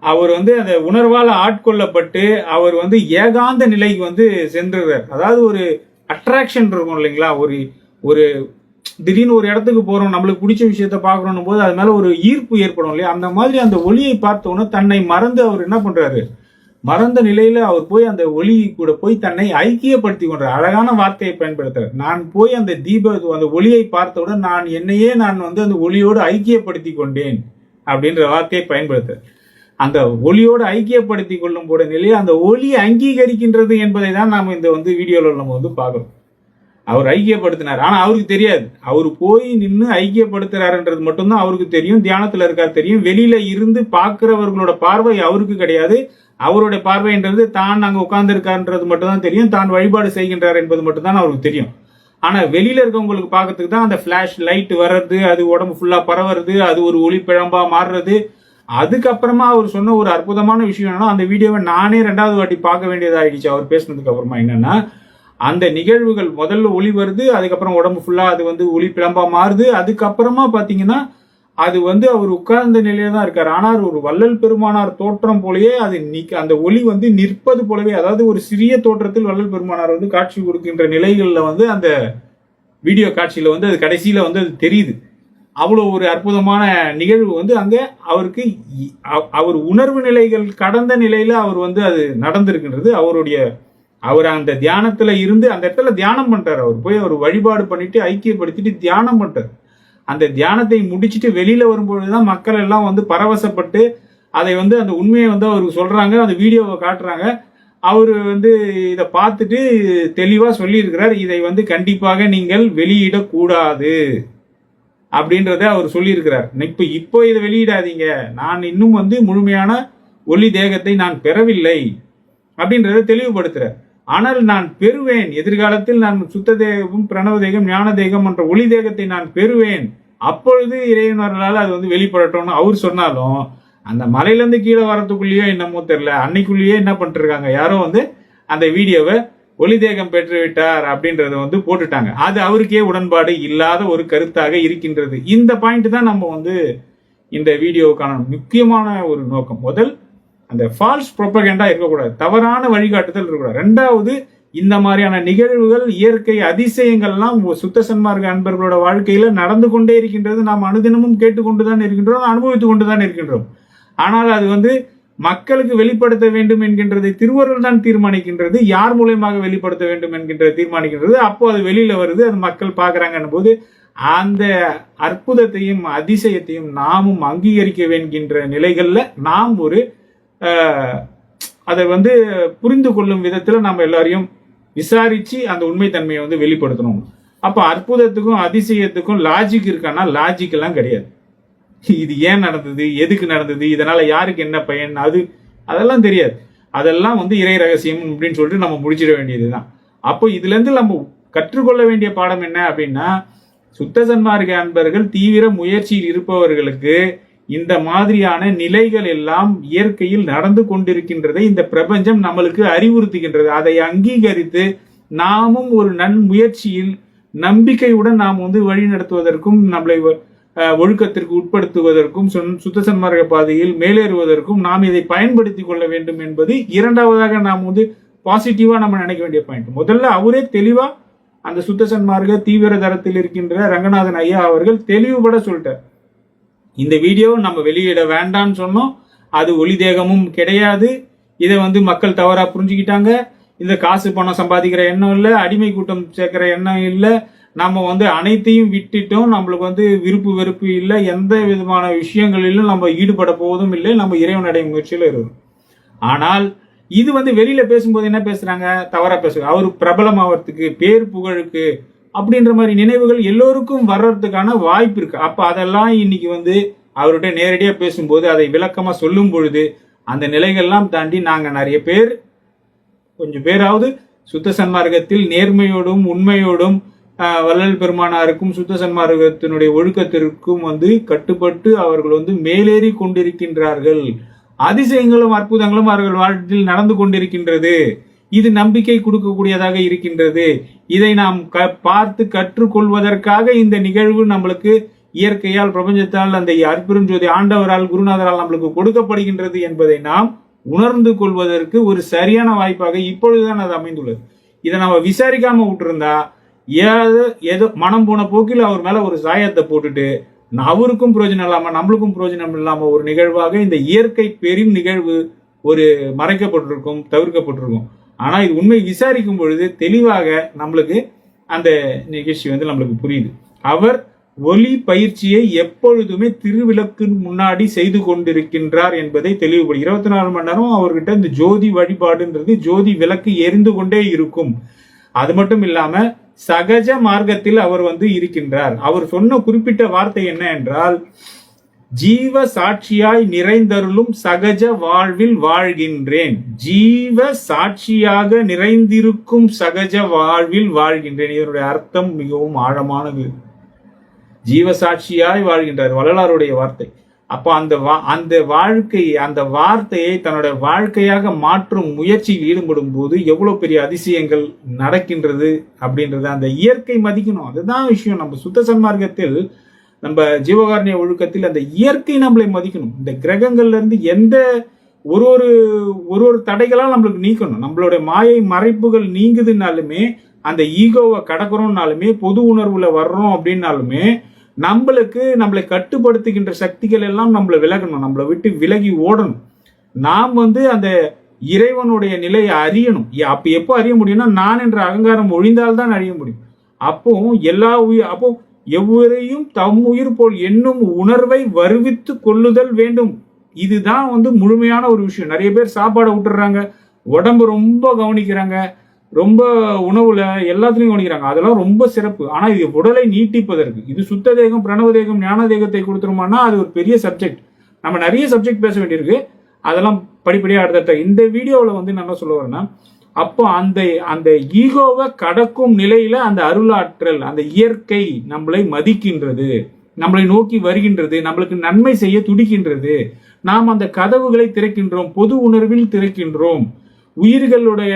அவர் வந்து அந்த உணர்வால் ஆட்கொள்ளப்பட்டு அவர் வந்து ஏகாந்த நிலைக்கு வந்து சென்றுறார். அதாவது ஒரு அட்ராக்ஷன் இருக்கும் இல்லைங்களா, ஒரு திடீர்னு ஒரு இடத்துக்கு போறோம், நம்மளுக்கு பிடிச்ச விஷயத்த பாக்குறோம் போது அது மேல ஒரு ஈர்ப்பு ஏற்படும் இல்லையா, அந்த மாதிரி அந்த ஒளியை பார்த்தோன்னு தன்னை மறந்து அவர் என்ன பண்றாரு, மறந்த நிலையில அவர் போய் அந்த ஒளி கூட போய் தன்னை ஐக்கியப்படுத்தி கொண்டார். அழகான வார்த்தையை பயன்படுத்துறார். நான் போய் அந்த அந்த ஒளியை பார்த்தவுடன் நான் வந்து அந்த ஒளியோடு ஐக்கியப்படுத்தி கொண்டேன் அப்படின்ற வார்த்தையை பயன்படுத்துறார். அந்த ஒளியோடு ஐக்கியப்படுத்தி கொள்ளும் போட நிலையை அந்த ஒளி அங்கீகரிக்கின்றது என்பதை தான் நாம் இந்த வந்து வீடியோல நம்ம வந்து பார்க்கிறோம். அவர் ஐக்கியப்படுத்தினார், ஆனா அவருக்கு தெரியாது. அவர் போய் நின்று ஐக்கியப்படுத்துறாருன்றது மட்டும்தான் அவருக்கு தெரியும். தியானத்துல இருக்காரு தெரியும். வெளியில இருந்து பார்க்கிறவர்களோட பார்வை அவருக்கு கிடையாது. அவருடைய பார்வைன்றது தான் அங்க உட்கார்ந்து இருக்காருன்றது மட்டும் தான் தெரியும். தான் வழிபாடு செய்கின்றார் என்பது மட்டும்தான் அவருக்கு தெரியும். ஆனா வெளியில இருக்கவங்களுக்கு பார்க்கறதுக்கு தான் அந்த ஃபிளாஷ் லைட் வர்றது, அது உடம்பு ஃபுல்லா பரவுறது, அது ஒரு ஒளி பிழம்பா மாறுறது. அதுக்கப்புறமா அவர் சொன்ன ஒரு அற்புதமான விஷயம் என்னன்னா, அந்த வீடியோவை நானே 2வது வாட்டி பார்க்க வேண்டியதாகிடுச்சு அவர் பேசினதுக்கு அப்புறமா. என்னன்னா, அந்த நிகழ்வுகள் முதல்ல ஒளி வருது, அதுக்கப்புறம் உடம்பு ஃபுல்லா அது வந்து ஒளி பிழம்பா மாறுது. அதுக்கப்புறமா பாத்தீங்கன்னா அது வந்து அவர் உட்கார்ந்த நிலையில தான் இருக்காரு. ஆனால் ஒரு வள்ளல் பெருமானார் தோற்றம் போலயே அது அந்த ஒளி வந்து நிற்பது போலவே, அதாவது ஒரு சிறிய தோற்றத்தில் வள்ளல் பெருமானார் வந்து காட்சி கொடுக்கின்ற நிலைகள்ல வந்து அந்த வீடியோ காட்சியில வந்து அது கடைசியில வந்து அது தெரியுது. அவ்வளவு ஒரு அற்புதமான நிகழ்வு வந்து அங்க அவருக்கு அவர் உணர்வு நிலைகள் கடந்த நிலையில அவர் வந்து அது நடந்திருக்கின்றது. அவர் அந்த தியானத்துல இருந்து அந்த இடத்துல தியானம் பண்றாரு. அவர் போய் அவர் வழிபாடு பண்ணிட்டு ஐக்கியப்படுத்திட்டு தியானம் பண்றாரு. அந்த தியானத்தை முடிச்சுட்டு வெளியில வரும்பொழுதுதான் மக்கள் எல்லாம் வந்து பரவசப்பட்டு அதை வந்து அந்த உண்மையை வந்து அவருக்கு சொல்றாங்க, அந்த வீடியோவை காட்டுறாங்க. அவரு வந்து இதை பார்த்துட்டு தெளிவா சொல்லியிருக்கிறார், இதை வந்து கண்டிப்பாக நீங்கள் வெளியிடக்கூடாது அப்படின்றத அவர் சொல்லியிருக்கிறார். இப்போ இதை வெளியிடாதீங்க, நான் இன்னும் வந்து முழுமையான ஒளி தேகத்தை நான் பெறவில்லை அப்படின்றத தெளிவுபடுத்துறார். ஆனால் நான் பெறுவேன், எதிர்காலத்தில் நான் சுத்த தேகம், பிரணவ தேகம், ஞான தேகம் என்ற ஒளி தேகத்தை நான் பெறுவேன், அப்பொழுது இறைவனர்களால் அது வந்து வெளிப்படட்டும்னு அவர் சொன்னாலும் அந்த மலையிலேருந்து கீழே வரத்துக்குள்ளேயோ என்னமோ தெரியல, அன்னைக்குள்ளேயே என்ன பண்ணிட்டு இருக்காங்க, யாரோ வந்து அந்த வீடியோவை ஒளி தேகம் பெற்று விட்டார் அப்படின்றத வந்து போட்டுட்டாங்க. அது அவருக்கே உடன்பாடு இல்லாத ஒரு கருத்தாக இருக்கின்றது. இந்த பாயிண்ட் தான் நம்ம வந்து இந்த வீடியோவுக்கான முக்கியமான ஒரு நோக்கம். முதல், அந்த ஃபால்ஸ் ப்ரொபகண்டா இருக்கக்கூடாது, தவறான வழிகாட்டுதல் இருக்கக்கூடாது. 2வது, இந்த மாதிரியான நிகழ்வுகள், இயற்கை அதிசயங்கள்லாம் சுத்த சன்மார்க்க அன்பர்களோட வாழ்க்கையில நடந்து கொண்டே இருக்கின்றது. நாம் அனுதினமும் கேட்டுக்கொண்டுதான் இருக்கின்றோம், அனுபவித்துக் கொண்டுதான் இருக்கின்றோம். ஆனால் அது வந்து மக்களுக்கு வெளிப்படுத்த வேண்டும் என்கின்றதை திருவருள் தான் தீர்மானிக்கின்றது. யார் மூலயமாக வெளிப்படுத்த வேண்டும் என்கின்றதை தீர்மானிக்கின்றது. அப்போ அது வெளியில வருது, அது மக்கள் பார்க்கறாங்கன்னும் போது அந்த அற்புதத்தையும் அதிசயத்தையும் நாமும் அங்கீகரிக்க வேண்கின்ற நிலைகள்ல நாம் ஒரு அதை வந்து புரிந்து கொள்ளும் விதத்துல நம்ம எல்லாரையும் விசாரிச்சு அந்த உண்மைத்தன்மையை வந்து வெளிப்படுத்தணும். அப்ப அற்புதத்துக்கும் அதிசயத்துக்கும் லாஜிக் இருக்கான்னா லாஜிக் எல்லாம் கிடையாது. இது ஏன் நடந்தது, எதுக்கு நடந்தது, இதனால யாருக்கு என்ன பயன், அதெல்லாம் தெரியாது. அதெல்லாம் வந்து இறை ரகசியம் அப்படின்னு சொல்லிட்டு நம்ம முடிச்சிட வேண்டியதுதான். அப்போ இதுல இருந்து நம்ம கற்றுக்கொள்ள வேண்டிய பாடம் என்ன அப்படின்னா, சுத்த சன்மார்க்க அன்பர்கள் தீவிர முயற்சியில் இருப்பவர்களுக்கு இந்த மாதிரியான நிலைகள் எல்லாம் இயற்கையில் நடந்து கொண்டிருக்கின்றதை இந்த பிரபஞ்சம் நம்மளுக்கு அறிவுறுத்துகின்றது. அதை அங்கீகரித்து நாமும் ஒரு முயற்சியில் நம்பிக்கையுடன் நாம் வந்து வழி நடத்துவதற்கும், நம்மளை ஒழுக்கத்திற்கு உட்படுத்துவதற்கும், சுத்த சன்மார்க்க பாதையில் மேலேறுவதற்கும் நாம் இதை பயன்படுத்தி கொள்ள வேண்டும் என்பது 2வதாக நாம் வந்து பாசிட்டிவா நம்ம நினைக்க வேண்டிய பாயிண்ட். முதல்ல அவரே தெளிவா அந்த சுத்த சன்மார்க்க தீவிர தரத்தில் இருக்கின்ற ரங்கநாதன் ஐயா அவர்கள் தெளிவுபட சொல்லிட்டார், இந்த வீடியோ நம்ம வெளியிட வேண்டாம்னு சொன்னோம், அது ஒளி தேகமும் கிடையாது, இதை வந்து மக்கள் தவறா புரிஞ்சுக்கிட்டாங்க, இந்த காசு பணம் சம்பாதிக்கிற எண்ணம் இல்லை, அடிமை கூட்டம் சேர்க்கிற எண்ணம் இல்லை, நம்ம வந்து அனைத்தையும் விட்டுட்டோம், நம்மளுக்கு வந்து விருப்பு வெறுப்பு இல்லை, எந்த விதமான விஷயங்களிலும் நம்ம ஈடுபட போவதும் இல்லை, நம்ம இறைவனடைய முயற்சியில இருக்கும். ஆனால் இது வந்து வெளியில பேசும்போது என்ன பேசுறாங்க, தவறா பேசுறாங்க. அவர் பிரபலம் ஆகிறதுக்கு, பேர் புகழுக்கு அப்படின்ற மாதிரி நினைவுகள் எல்லோருக்கும் வர்றதுக்கான வாய்ப்பு இருக்கு. அப்ப அதெல்லாம் இன்னைக்கு வந்து அவர்கிட்ட நேரடியா பேசும்போது அதை விளக்கமா சொல்லும் பொழுது அந்த நிலைகள்லாம் தாண்டி நாங்க நிறைய பேர், கொஞ்சம் பேராவது சுத்த சன்மார்க்கத்தில் நேர்மையோடும் உண்மையோடும் வள்ளல் பெருமானாருக்கும் சுத்த சன்மார்க்கத்தினுடைய ஒழுக்கத்திற்கும் வந்து கட்டுப்பட்டு அவர்கள் வந்து மேலேறி கொண்டிருக்கின்றார்கள். அதிசயங்களும் அற்புதங்களும் அவர்கள் வாழ்க்கையில் நடந்து கொண்டிருக்கின்றது. இது நம்பிக்கை கொடுக்கக்கூடியதாக இருக்கின்றது. இதை நாம் பார்த்து கற்றுக்கொள்வதற்காக இந்த நிகழ்வு நம்மளுக்கு இயற்கையால், பிரபஞ்சத்தால், அந்த அற்பெருஞ்சோதி ஆண்டவரால், குருநாதரால் நம்மளுக்கு கொடுக்கப்படுகின்றது என்பதை நாம் உணர்ந்து கொள்வதற்கு ஒரு சரியான வாய்ப்பாக இப்பொழுதுதான் அது அமைந்துள்ளது. இதை நம்ம விசாரிக்காம விட்டுருந்தா ஏதோ மனம் போன போக்கில் அவர் மேல ஒரு சாயத்தை போட்டுட்டு அவருக்கும் பிரயோஜனம் இல்லாம நம்மளுக்கும் பிரயோஜனம் இல்லாம ஒரு நிகழ்வாக இந்த இயற்கை பெரும் நிகழ்வு ஒரு மறைக்கப்பட்டிருக்கும், தவிர்க்கப்பட்டிருக்கும். ஆனா இது உண்மை விசாரிக்கும் பொழுது தெளிவாக நம்மளுக்கு அந்த நிகழ்ச்சி வந்து நம்மளுக்கு புரியுது. அவர் ஒளி பயிற்சியை எப்பொழுதுமே திருவிளக்கு முன்னாடி செய்து கொண்டிருக்கின்றார் என்பதை தெளிவுபடுத்தி 24 மணி நேரம் அவர்கிட்ட இந்த ஜோதி வழிபாடுன்றது, ஜோதி விளக்கு எரிந்து கொண்டே இருக்கும். அது மட்டும் இல்லாம சகஜ மார்க்கத்தில் அவர் வந்து இருக்கின்றார். அவர் சொன்ன குறிப்பிட்ட வார்த்தை என்ன என்றால், ஜீவ சாட்சியாய் நிறைந்தருளும் சகஜ வாழ்வில் வாழ்கின்றேன். ஜீவ சாட்சியாக நிறைந்திருக்கும் சகஜ வாழ்வில் வாழ்கின்றேன். இதனுடைய அர்த்தம் மிகவும் ஆழமானது. ஜீவ சாட்சியாய் வாழ்கின்றார், வள்ளலாருடைய வார்த்தை. அப்போ அந்த வாழ்க்கை, அந்த வார்த்தையை தன்னுடைய வாழ்க்கையாக மாற்றும் முயற்சியில் ஈடுபடும் போது எவ்வளவு பெரிய அதிசயங்கள் நடக்கின்றது அப்படின்றது அந்த இயற்கை மதிக்கணும். அதுதான் விஷயம். நம்ம சுத்த சன்மார்க்கத்தில், நம்ம ஜீவகாருண்ய ஒழுக்கத்தில் அந்த இயற்கை நம்மளை மதிக்கணும். இந்த கிரகங்கள்ல இருந்து எந்த ஒரு தடைகளால் நம்மளுக்கு நீக்கணும். நம்மளுடைய மாயை மறைப்புகள் நீங்குதுனாலுமே, அந்த ஈகோவை கடக்கிறோம்னாலுமே, பொது உணர்வுல வர்றோம் அப்படின்னாலுமே, நம்மளை கட்டுப்படுத்துகின்ற சக்திகள் எல்லாம் நம்மளை விலகணும், நம்மளை விட்டு விலகி ஓடணும். நாம் அந்த இறைவனுடைய நிலையை அறியணும். அப்ப எப்போ அறிய முடியும்னா, நான் என்ற அகங்காரம் ஒழிந்தால்தான் அறிய முடியும். அப்போ அப்போ எவ்வரையும் தம் உயிர் போல் என்னும் உணர்வை வருவித்து கொள்ளுதல் வேண்டும். இதுதான் முழுமையான ஒரு விஷயம். நிறைய பேர் சாப்பாடை விட்டுறாங்க, உடம்பு ரொம்ப கவனிக்கிறாங்க, ரொம்ப உணவுல எல்லாத்துலயும் கவனிக்கிறாங்க. அதெல்லாம் ரொம்ப சிறப்பு. ஆனா இது உடலை நீட்டிப்பதற்கு, இது சுத்த தேகம், பிரணவ தேகம், ஞான தேகத்தை கொடுத்துருமானா அது ஒரு பெரிய சப்ஜெக்ட். நம்ம நிறைய சப்ஜெக்ட் பேச வேண்டியிருக்கு. அதெல்லாம் படிப்படியாக அடுத்த இந்த வீடியோவில் நான் என்ன சொல்ல வரேன்னா, அப்போ அந்த ஈகோவை கடக்கும் நிலையில அந்த அருளாற்றல், அந்த இயற்கை நம்மளை மதிக்கின்றது, நம்மளை நோக்கி வருகின்றது, நம்மளுக்கு நன்மை செய்ய துடிக்கின்றது. நாம் அந்த கதவுகளை திறக்கின்றோம், பொது உணர்வில் திறக்கின்றோம். உயிர்களுடைய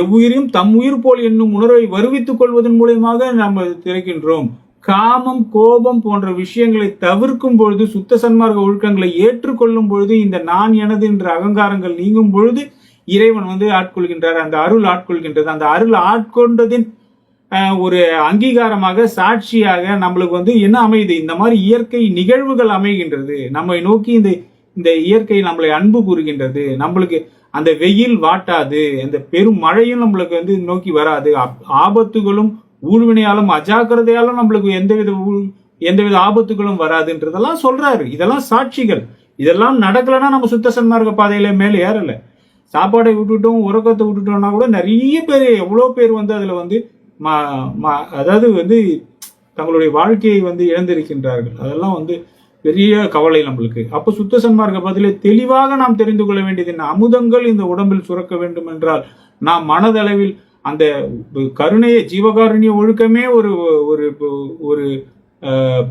எவ்வுயிரையும் தம் உயிர் போல் என்னும் உணர்வை வருவித்துக் கொள்வதன் மூலமாக நாம் திறக்கின்றோம். காமம், கோபம் போன்ற விஷயங்களை தவிர்க்கும் பொழுது, சுத்த சன்மார்க்க ஒழுக்கங்களை ஏற்றுக்கொள்ளும் பொழுது, இந்த நான் எனது என்ற அகங்காரங்கள் நீங்கும் பொழுது இறைவன் ஆட்கொள்கின்றார். அந்த அருள் ஆட்கொள்கின்றது. அந்த அருள் ஆட்கொண்டதின் ஒரு அங்கீகாரமாக, சாட்சியாக நம்மளுக்கு என்ன அமையுது, இந்த மாதிரி இயற்கை நிகழ்வுகள் அமைகின்றது. நம்மை நோக்கி இந்த இயற்கை நம்மளை அன்பு கூறுகின்றது. நம்மளுக்கு அந்த வெயில் வாட்டாது, அந்த பெரும் மழையும் நம்மளுக்கு நோக்கி வராது. ஆபத்துகளும் ஊழ்வினையாலும் அஜாக்கிரதையாலும் நம்மளுக்கு எந்தவித ஆபத்துகளும் வராதுன்றதெல்லாம் சொல்றாரு. இதெல்லாம் சாட்சிகள். இதெல்லாம் நடக்கலன்னா நம்ம சுத்த சன்மார்க்க பாதையில மேலே ஏறல. சாப்பாடை விட்டுட்டோம், உறக்கத்தை விட்டுட்டோம்னா கூட நிறைய பேர், எவ்வளோ பேர் அதுல அதாவது தங்களுடைய வாழ்க்கையை இழந்திருக்கின்றார்கள். அதெல்லாம் பெரிய கவலை நம்மளுக்கு. அப்ப சுத்த சன்மார்க்க பதிலே தெளிவாக நாம் தெரிந்து கொள்ள வேண்டியது என்ன, அமுதங்கள் இந்த உடம்பில் சுரக்க வேண்டும் என்றால் நாம் மனதளவில் அந்த கருணையை, ஜீவகாருண்ய ஒழுக்கமே ஒரு ஒரு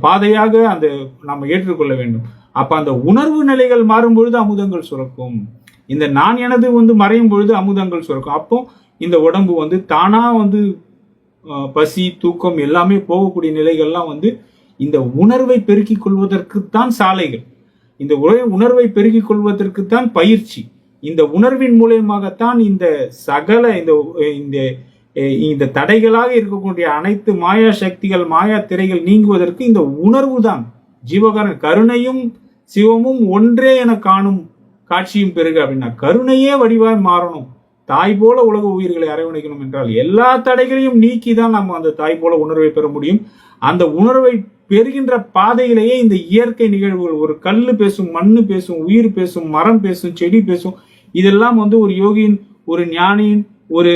பாதையாக நம்ம ஏற்றுக்கொள்ள வேண்டும். அப்ப அந்த உணர்வு நிலைகள் மாறும் பொழுது அமுதங்கள் சுரக்கும். இந்த நான் எனது மறையும் பொழுது அமுதங்கள் சுரக்கும். அப்போ இந்த உடம்பு தானா பசி, தூக்கம் எல்லாமே போகக்கூடிய நிலைகள்லாம் இந்த உணர்வை பெருக்கிக் கொள்வதற்குத்தான் சாலைகள், இந்த உணர்வை பெருக்கிக் கொள்வதற்குத்தான் பயிற்சி. இந்த உணர்வின் மூலயமாகத்தான் இந்த சகல இந்த தடைகளாக இருக்கக்கூடிய அனைத்து மாயா சக்திகள், மாயா திரைகள் நீங்குவதற்கு இந்த உணர்வு தான். ஜீவகாரன் கருணையும் சிவமும் ஒன்றே என காணும் காட்சியும் பெருக அப்படின்னா, கருணையே வடிவாய் மாறணும். தாய் போல உலக உயிர்களை அரவணைக்கணும் என்றால் எல்லா தடைகளையும் நீக்கி தான் நம்ம அந்த தாய் போல உணர்வை பெற முடியும். அந்த உணர்வை பெறுகின்ற பாதையிலேயே இந்த இயற்கை நிகழ்வுகள், ஒரு கல்லு பேசும், மண்ணு பேசும், உயிர் பேசும், மரம் பேசும், செடி பேசும். இதெல்லாம் ஒரு யோகியின், ஒரு ஞானியின், ஒரு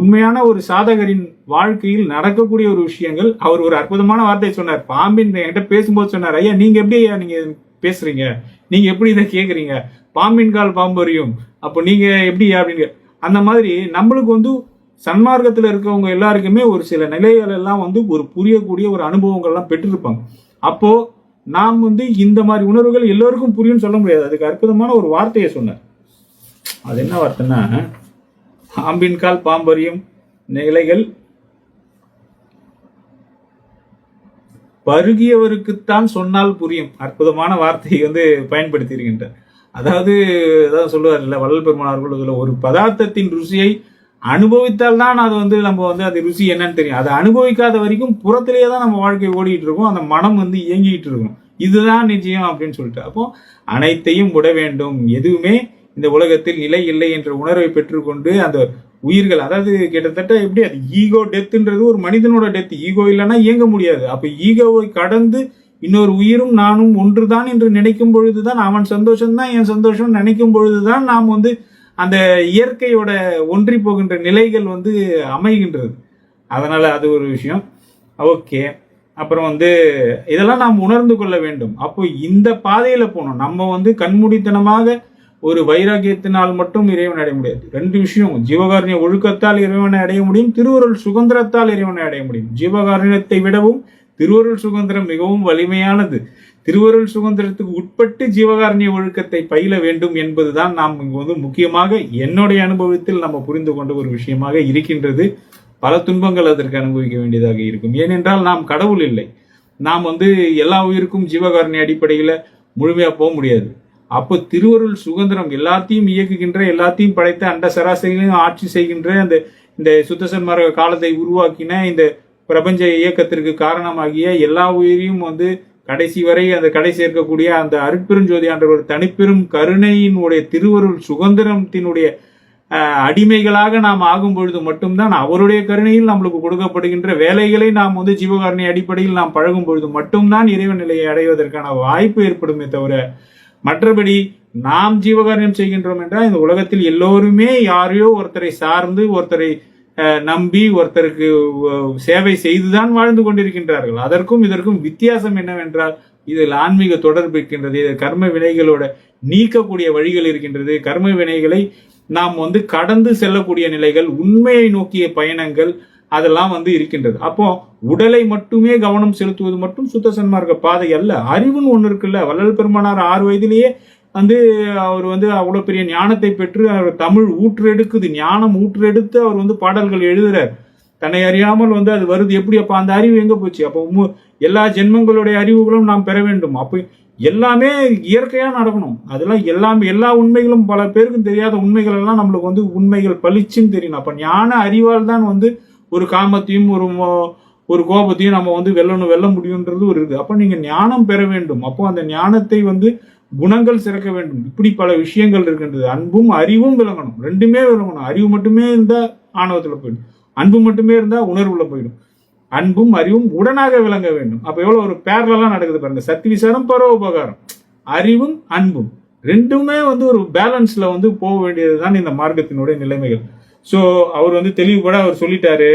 உண்மையான ஒரு சாதகரின் வாழ்க்கையில் நடக்கக்கூடிய ஒரு விஷயங்கள். அவர் ஒரு அற்புதமான வார்த்தை சொன்னார். பாம்பின் என்கிட்ட பேசும்போது சொன்னார், ஐயா நீங்க எப்படி நீங்க பேசுறீங்க, நீங்க எப்படி இதை கேக்குறீங்க, பாம்பின் கால் பாம்பு அறியும், அப்போ நீங்க எப்படி அப்படின்னு. அந்த மாதிரி நம்மளுக்கு சன்மார்க்கத்தில் இருக்கவங்க எல்லாருக்குமே ஒரு சில நிலைகள் எல்லாம் ஒரு புரியக்கூடிய ஒரு அனுபவங்கள்லாம் பெற்றிருப்பாங்க. அப்போ நாம் இந்த மாதிரி உணர்வுகள் எல்லோருக்கும் புரியும்னு சொல்ல முடியாது. அதுக்கு அற்புதமான ஒரு வார்த்தையை சொன்னார். அது என்ன வார்த்தைன்னா, பாம்பின் கால் பாம்பறியும் நிலைகள் பருகியவருக்குத்தான் சொன்னால் புரியும். அற்புதமான வார்த்தையை பயன்படுத்தி இருக்கின்றார். அதாவது சொல்லுவார் இல்ல வள்ளல் பெருமானார்கள், ஒரு பதார்த்தத்தின் ருசியை அனுபவித்தால் தான் அது நம்ம அது ருசி என்னன்னு தெரியும். அதை அனுபவிக்காத வரைக்கும் புறத்திலேயே தான் நம்ம வாழ்க்கை ஓடிட்டு இருக்கும், அந்த மனம் இயங்கிட்டு இருக்கும். இதுதான் நிச்சயம் அப்படின்னு சொல்லிட்டு, அப்போ அனைத்தையும் விட வேண்டும். எதுவுமே இந்த உலகத்தில் நிலை இல்லை என்ற உணர்வை பெற்றுக்கொண்டு அந்த உயிர்கள், அதாவது கிட்டத்தட்ட எப்படி அது ஈகோ டெத்துன்றது ஒரு மனிதனோட டெத். ஈகோ இல்லைன்னா இயங்க முடியாது. அப்ப ஈகோவை கடந்து இன்னொரு உயிரும் நானும் ஒன்றுதான் என்று நினைக்கும் பொழுதுதான், அவன் சந்தோஷம்தான் என் சந்தோஷம் நினைக்கும் பொழுதுதான் நாம் அந்த இயற்கையோட ஒன்றி போகின்ற நிலைகள் அமைகின்றது. அதனால அது ஒரு விஷயம். ஓகே, அப்புறம் வந்து இதெல்லாம் நாம் உணர்ந்து கொள்ள வேண்டும். அப்போ இந்த பாதையில போகணும். நம்ம வந்து கண்மூடித்தனமாக ஒரு வைராகியத்தினால் மட்டும் இறைவனை அடைய முடியாது. 2 விஷயம், ஜீவகாருண்ய ஒழுக்கத்தால் இறைவனை அடைய முடியும், திருவருள் சுதந்திரத்தால் இறைவனை அடைய முடியும். ஜீவகாருண்யத்தை விடவும் திருவருள் சுதந்திரம் மிகவும் வலிமையானது. திருவருள் சுதந்திரத்துக்கு உட்பட்டு ஜீவகாருண்ய ஒழுக்கத்தை பயில வேண்டும் என்பதுதான் நாம் இங்கு வந்து முக்கியமாக என்னுடைய அனுபவத்தில் நம்ம புரிந்து கொண்ட ஒரு விஷயமாக இருக்கின்றது. பல துன்பங்கள் அதற்கு அனுபவிக்க வேண்டியதாக இருக்கும். ஏனென்றால் நாம் கடவுள் இல்லை. நாம் வந்து எல்லா உயிருக்கும் ஜீவகாருண்ய அடிப்படையில் முழுமையா போக முடியாது. அப்போ திருவருள் சுதந்திரம் எல்லாத்தையும் இயக்குகின்ற, எல்லாத்தையும் படைத்த, அண்ட சராசரிகளையும் ஆட்சி செய்கின்ற இந்த சுத்த சன்மார்க்க காலத்தை உருவாக்கின இந்த பிரபஞ்ச இயக்கத்திற்கு காரணமாகிய எல்லா உயிரையும் வந்து கடைசி வரை அந்த கடை சேர்க்கக்கூடிய அந்த அருட்பெருஞ்சோதி ஆண்டவர் தனிப்பெரும் கருணையினுடைய திருவருள் சுதந்திரத்தினுடைய அடிமைகளாக நாம் ஆகும் பொழுது மட்டும்தான் அவருடைய கருணையில் நம்மளுக்கு கொடுக்கப்படுகின்ற வேலைகளை நாம் வந்து ஜீவகாருண்ய அடிப்படையில் நாம் பழகும் பொழுது மட்டும்தான் இறைவன் நிலையை அடைவதற்கான வாய்ப்பு ஏற்படுமே தவிர, மற்றபடி நாம் ஜீவகாருண்யம் செய்கின்றோம் என்றால் இந்த உலகத்தில் எல்லோருமே யாரையோ ஒருத்தரை சார்ந்து, ஒருத்தரை நம்பி, ஒருத்தருக்கு சேவை செய்துதான் வாழ்ந்து கொண்டிருக்கின்றார்கள். அதற்கும் இதற்கும் வித்தியாசம் என்னவென்றால், இதில் ஆன்மீக தொடர்பு இருக்கின்றது, இது கர்ம வினைகளோட நீக்கக்கூடிய வழிகள் இருக்கின்றது, கர்ம வினைகளை நாம் வந்து கடந்து செல்லக்கூடிய நிலைகள், உண்மையை நோக்கிய பயணங்கள், அதெல்லாம் வந்து இருக்கின்றது. அப்போ உடலை மட்டுமே கவனம் செலுத்துவது மட்டும் சுத்த சன்மார்க்க பாதை அல்ல. அறிவுன்னு ஒண்ணு இருக்குல்ல. வள்ளல் பெருமானார் 6 வயதிலேயே வந்து அவர் வந்து அவ்வளவு பெரிய ஞானத்தை பெற்று அவர் தமிழ் ஊற்றெடுக்குது, ஞானம் ஊற்றெடுத்து அவர் வந்து பாடல்கள் எழுதுறார். தன்னை அறியாமல் வந்து அது வருது. எப்படி? அப்ப அந்த அறிவு எங்க போச்சு? அப்போ எல்லா ஜென்மங்களுடைய அறிவுகளும் நாம் பெற வேண்டும். அப்ப எல்லாமே இயற்கையா நடக்கணும். அதெல்லாம் எல்லா உண்மைகளும் பல பேருக்கு தெரியாத உண்மைகள் எல்லாம் நம்மளுக்கு வந்து உண்மைகள் பளிச்சுன்னு தெரியணும். அப்ப ஞான அறிவால் தான் வந்து ஒரு காமத்தையும் ஒரு கோபத்தையும் நம்ம வந்து வெல்ல முடியும்ன்றது ஒரு இருக்கு. அப்ப நீங்க ஞானம் பெற வேண்டும். அப்போ அந்த ஞானத்தை வந்து குணங்கள் சிறக்க வேண்டும். இப்படி பல விஷயங்கள் இருக்கின்றது. அன்பும் அறிவும் விளங்கணும், 2மே விளங்கணும். அறிவு மட்டுமே இருந்தா ஆணவத்துல போயிடும், அன்பு மட்டுமே இருந்தா உணர்வுல போயிடும். அன்பும் அறிவும் உடனாக விளங்க வேண்டும். அப்ப எவ்வளவு ஒரு பேரலாம் நடக்குது பாருங்க. சக்தி விசாரம், பரோபகாரம், அறிவும் அன்பும் 2மே வந்து ஒரு பேலன்ஸ்ல வந்து போக வேண்டியதுதான் இந்த மார்க்கத்தினுடைய நிலைமைகள். சோ அவர் வந்து தெளிவுபட அவர் சொல்லிட்டாரு.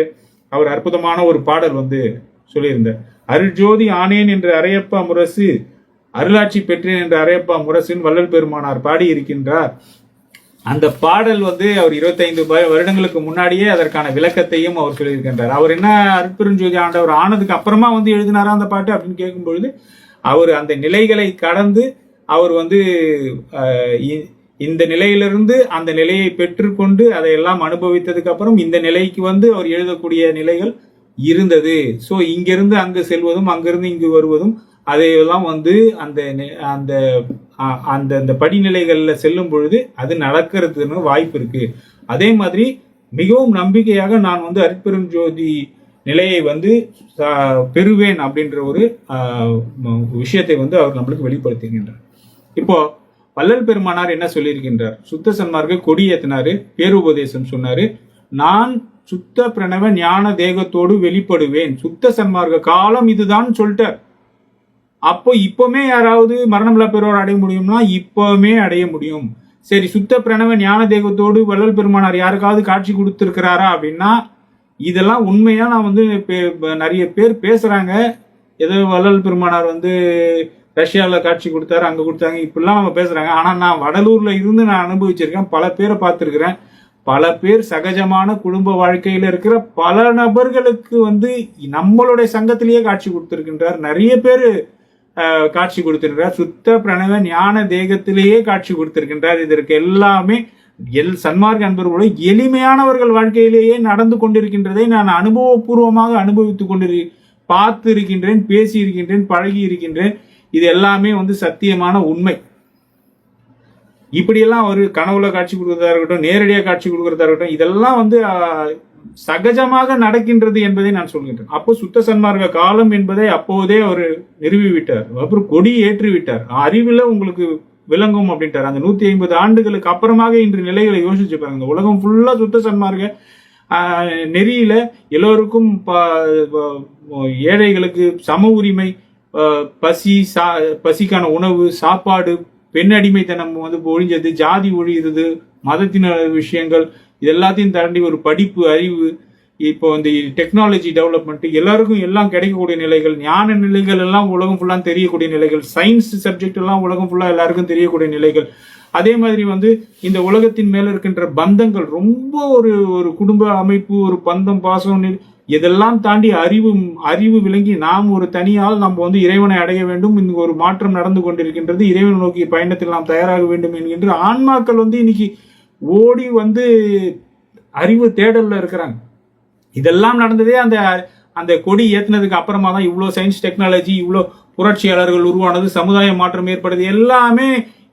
அவர் அற்புதமான ஒரு பாடல் வந்து சொல்லியிருந்தார். அருட்ஜோதி ஆனேன் என்று அரையப்பா முரசு, அருளாட்சி பெற்றேன் என்று அரையப்பா முரசின் வள்ளல் பெருமானார் பாடி இருக்கின்றார். அந்த பாடல் வந்து அவர் 25 வருடங்களுக்கு முன்னாடியே அதற்கான விளக்கத்தையும் அவர் சொல்லியிருக்கின்றார். அவர் என்ன அருட்பெருஞ்சோதி ஆண்டவர் ஆனதுக்கு அப்புறமா வந்து எழுதினாரா அந்த பாட்டு அப்படின்னு கேட்கும் பொழுது, அவர் அந்த நிலைகளை கடந்து அவர் வந்து இந்த நிலையிலிருந்து அந்த நிலையை பெற்றுக்கொண்டு அதையெல்லாம் அனுபவித்ததுக்கு அப்புறம் இந்த நிலைக்கு வந்து அவர் எழுதக்கூடிய நிலைகள் இருந்தது. ஸோ இங்கிருந்து அங்கு செல்வதும் அங்கிருந்து இங்கு வருவதும் அதையெல்லாம் வந்து அந்த அந்த படிநிலைகளில் செல்லும் பொழுது அது நடக்கிறதுன்னு வாய்ப்பு இருக்கு. அதே மாதிரி மிகவும் நம்பிக்கையாக நான் வந்து அருட்பெருஞ்சோதி நிலையை வந்து பெறுவேன் அப்படின்ற ஒரு விஷயத்தை வந்து அவர் நம்மளுக்கு வெளிப்படுத்துகின்றார். இப்போ வள்ளல் பெருமானார் என்ன சொல்லியிருக்கின்றார்? சுத்த சன்மார்க்க கொடி ஏத்தினாரு, பேருபதேசம் சொன்னாரு. நான் சுத்த பிரணவ ஞான தேகத்தோடு வெளிப்படுவேன், சுத்த சன்மார்க்க காலம் இதுதான் சொல்லிட்டார். அப்போ இப்பவுமே யாராவது மரணமில்லா பெறுவார் அடைய முடியும்னா இப்பவுமே அடைய முடியும். சரி, சுத்த பிரணவ ஞான தேகத்தோடு வள்ளல் பெருமானார் யாருக்காவது காட்சி கொடுத்திருக்கிறாரா அப்படின்னா இதெல்லாம் உண்மையா நான் வந்து நிறைய பேர் பேசுறாங்க. ஏதோ வள்ளல் பெருமானார் வந்து ரஷ்யாவில் காட்சி கொடுத்தாரு, அங்க கொடுத்தாங்க, இப்படிலாம் அவங்க பேசுறாங்க. ஆனா நான் வடலூர்ல இருந்து நான் அனுபவிச்சிருக்கேன், பல பேரை பார்த்திருக்கிறேன். பல பேர் சகஜமான குடும்ப வாழ்க்கையில இருக்கிற பல நபர்களுக்கு வந்து நம்மளுடைய சங்கத்திலேயே காட்சி கொடுத்திருக்கின்றார். நிறைய பேர் காட்சி கொடுத்திருக்கிறார். சுத்த பிரணவ ஞான தேகத்திலேயே காட்சி கொடுத்திருக்கின்றார். இதற்கு எல்லாமே சன்மார்க்க அன்பர்களோட எளிமையானவர்கள் வாழ்க்கையிலேயே நடந்து கொண்டிருக்கின்றதை நான் அனுபவபூர்வமாக அனுபவித்துக் பார்த்து இருக்கின்றேன், பேசி இருக்கின்றேன், பழகி இருக்கின்றேன். இது எல்லாமே வந்து சத்தியமான உண்மை. இப்படியெல்லாம் ஒரு கனவுல காட்சி கொடுக்கறதா இருக்கட்டும், நேரடியாக காட்சி கொடுக்கறதா இருக்கட்டும், இதெல்லாம் வந்து சகஜமாக நடக்கின்றது என்பதை நான் சொல்கின்றேன். அப்போ சுத்த சன்மார்க்க காலம் என்பதை அப்போதே அவர் நிறுவி விட்டார். அப்புறம் கொடி ஏற்றி விட்டார். அறிவுல உங்களுக்கு விளங்கும் அப்படின்ட்டார். அந்த 150 ஆண்டுகளுக்கு அப்புறமாக இன்று நிலைகளை யோசிச்சு பாருங்க. உலகம் ஃபுல்லா சுத்த சன்மார்க்க நெறியில எல்லோருக்கும் ஏழைகளுக்கு சம உரிமை, பசிக்கான உணவு, சாப்பாடு, பெண் அடிமைத்தனம் வந்து ஒழிஞ்சது, ஜாதி ஒழிகிறது, மதத்தின விஷயங்கள், இது எல்லாத்தையும் தாண்டி ஒரு படிப்பு, அறிவு, இப்போ இந்த டெக்னாலஜி டெவலப்மெண்ட் எல்லாருக்கும் எல்லாம் கிடைக்கக்கூடிய நிலைகள், ஞான நிலைகள் எல்லாம் உலகம் ஃபுல்லா தெரியக்கூடிய நிலைகள், சயின்ஸ் சப்ஜெக்ட் எல்லாம் உலகம் ஃபுல்லா எல்லாருக்கும் தெரியக்கூடிய நிலைகள். அதே மாதிரி வந்து இந்த உலகத்தின் மேல இருக்கின்ற பந்தங்கள் ரொம்ப ஒரு குடும்ப அமைப்பு, ஒரு பந்தம், பாசம், இதெல்லாம் தாண்டி அறிவு விளங்கி நாம் ஒரு தனியால் நம்ம வந்து இறைவனை அடைய வேண்டும். இங்கு ஒரு மாற்றம் நடந்து கொண்டிருக்கின்றது. இறைவனை நோக்கிய பயணத்தில் நாம் தயாராக வேண்டும் என்கின்ற ஆன்மாக்கள் வந்து இன்னைக்கு ஓடி வந்து அறிவு தேடல்ல இருக்கிறாங்க. இதெல்லாம் நடந்ததே அந்த கொடி ஏத்தினதுக்கு அப்புறமா தான் இவ்வளவு சயின்ஸ் டெக்னாலஜி, இவ்வளவு புரட்சியாளர்கள் உருவானது, சமுதாய மாற்றம் ஏற்படுது. எல்லாமே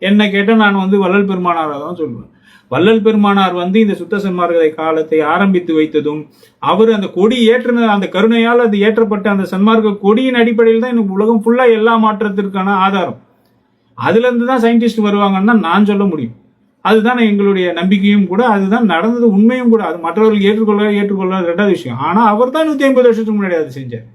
என்ன கேட்ட நான் வந்து வள்ளல் பெருமானாரை தான் சொல்லுவேன். வள்ளல் பெருமானார் வந்து இந்த சுத்த சன்மார்க்க காலத்தை ஆரம்பித்து வைத்ததும், அவர் அந்த கொடி ஏற்றின அந்த கருணையால் அது ஏற்றப்பட்ட அந்த சன்மார்க்க கொடியின் அடிப்படையில் தான் எனக்கு உலகம் ஃபுல்லா எல்லா மாற்றத்திற்கான ஆதாரம். அதுல இருந்து தான் சயின்டிஸ்ட் வருவாங்கன்னு தான் நான் சொல்ல முடியும். அதுதான் எங்களுடைய நம்பிக்கையும் கூட, அதுதான் நடந்தது உண்மையும் கூட. அது மற்றவர்கள் ஏற்றுக்கொள்ள ரெண்டாவது விஷயம். ஆனா அவர் தான் 150 வருஷத்துக்கு முன்னாடி அதை செஞ்சார்.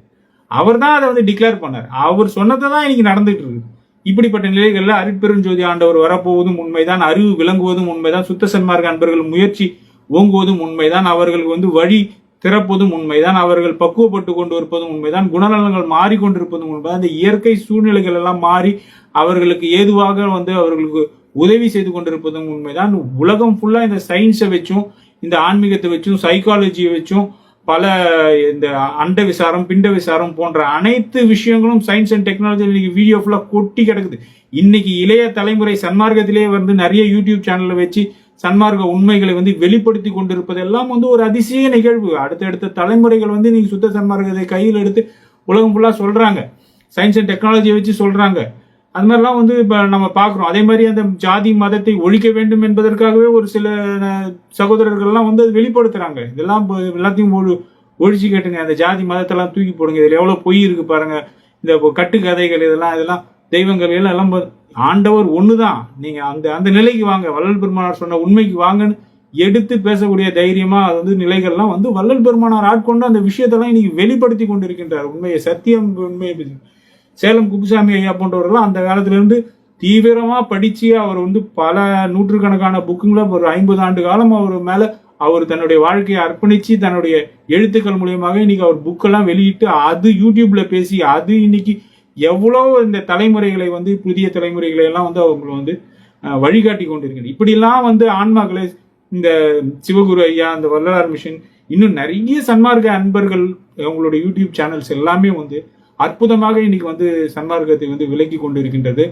அவர் தான் அதை வந்து டிக்ளேர் பண்ணார். அவர் சொன்னதை தான் இன்னைக்கு நடந்துட்டு இருக்கு. இப்படிப்பட்ட நிலைகள்ல அருட்பெருஞ்சோதி ஆண்டவர் வரப்போவதும் உண்மைதான், அறிவு விளங்குவதும் உண்மைதான், சுத்த சன்மார்க்க அன்பர்கள் முயற்சி ஓங்குவதும் உண்மைதான், அவர்களுக்கு வந்து வழி திறப்பதும் உண்மைதான், அவர்கள் பக்குவப்பட்டு கொண்டு இருப்பதும் உண்மைதான், குணநலங்கள் மாறிக்கொண்டிருப்பதும் உண்மைதான். இந்த இயற்கை சூழ்நிலைகள் எல்லாம் மாறி அவர்களுக்கு ஏதுவாக வந்து அவர்களுக்கு உதவி செய்து கொண்டிருப்பதும் உண்மைதான். உலகம் ஃபுல்லா இந்த சயின்ஸை வச்சும், இந்த ஆன்மீகத்தை வச்சும், சைக்காலஜியை வச்சும், பல இந்த அண்ட விசாரம், பிண்ட விசாரம் போன்ற அனைத்து விஷயங்களும் சயின்ஸ் அண்ட் டெக்னாலஜி இன்னைக்கு வீடியோ ஃபுல்லா கொட்டி கிடக்குது. இன்னைக்கு இளைய தலைமுறை சன்மார்க்கத்திலேயே வந்து நிறைய யூடியூப் சேனல்ல வச்சு சன்மார்க்க உண்மைகளை வந்து வெளிப்படுத்தி கொண்டிருப்பதெல்லாம் வந்து ஒரு அதிசய நிகழ்வு. அடுத்தடுத்த தலைமுறைகள் வந்து இன்னைக்கு சுத்த சன்மார்க்கத்தை கையில் எடுத்து உலகம் ஃபுல்லா சொல்றாங்க, சயின்ஸ் அண்ட் டெக்னாலஜியை வச்சு சொல்றாங்க. அது மாதிரிலாம் வந்து இப்ப நம்ம பாக்குறோம். அதே மாதிரி அந்த ஜாதி மதத்தை ஒழிக்க வேண்டும் என்பதற்காகவே ஒரு சில சகோதரர்கள்லாம் வந்து அது வெளிப்படுத்துறாங்க. இதெல்லாம் எல்லாத்தையும் ஒழிச்சு கேட்டுங்க, அந்த ஜாதி மதத்தெல்லாம் தூக்கி போடுங்க, இதுல எவ்வளவு பொய் இருக்கு பாருங்க, இந்த கட்டுக்கதைகள், இதெல்லாம் தெய்வங்கள் எல்லாம் ஆண்டவர் ஒண்ணுதான், நீங்க அந்த நிலைக்கு வாங்க, வள்ளல் பெருமானார் சொன்ன உண்மைக்கு வாங்கன்னு எடுத்து பேசக்கூடிய தைரியமா அது வந்து நிலைகள்லாம் வந்து வள்ளல் பெருமானார் ஆட்கொண்டு அந்த விஷயத்தெல்லாம் இன்னைக்கு வெளிப்படுத்தி கொண்டிருக்கின்றார். உண்மையை, சத்தியம், உண்மையை. சேலம் குப்புசாமி ஐயா போன்றவர்கள் அந்த காலத்துல இருந்து தீவிரமா படிச்சு அவர் வந்து பல நூற்றுக்கணக்கான புக்குங்களை ஒரு 50 ஆண்டு காலம் அவர் மேல அவர் தன்னுடைய வாழ்க்கையை அர்ப்பணிச்சு தன்னுடைய எழுத்துக்கள் மூலியமாக இன்னைக்கு அவர் புக்கெல்லாம் வெளியிட்டு அது யூடியூப்ல பேசி அது இன்னைக்கு எவ்வளவு இந்த தலைமுறைகளை வந்து புதிய தலைமுறைகளை எல்லாம் வந்து அவங்க வந்து வழிகாட்டி கொண்டிருக்கிறது. இப்படிலாம் வந்து ஆன்மாக்களை இந்த சிவகுரு ஐயா, இந்த வள்ளலார் மிஷன், இன்னும் நிறைய சன்மார்க்க அன்பர்கள் அவங்களுடைய யூடியூப் சேனல்ஸ் எல்லாமே வந்து அற்புதமாக இன்னைக்கு வந்து சன்மார்க்கத்தை வந்து விலக்கி கொண்டிருக்கின்றது,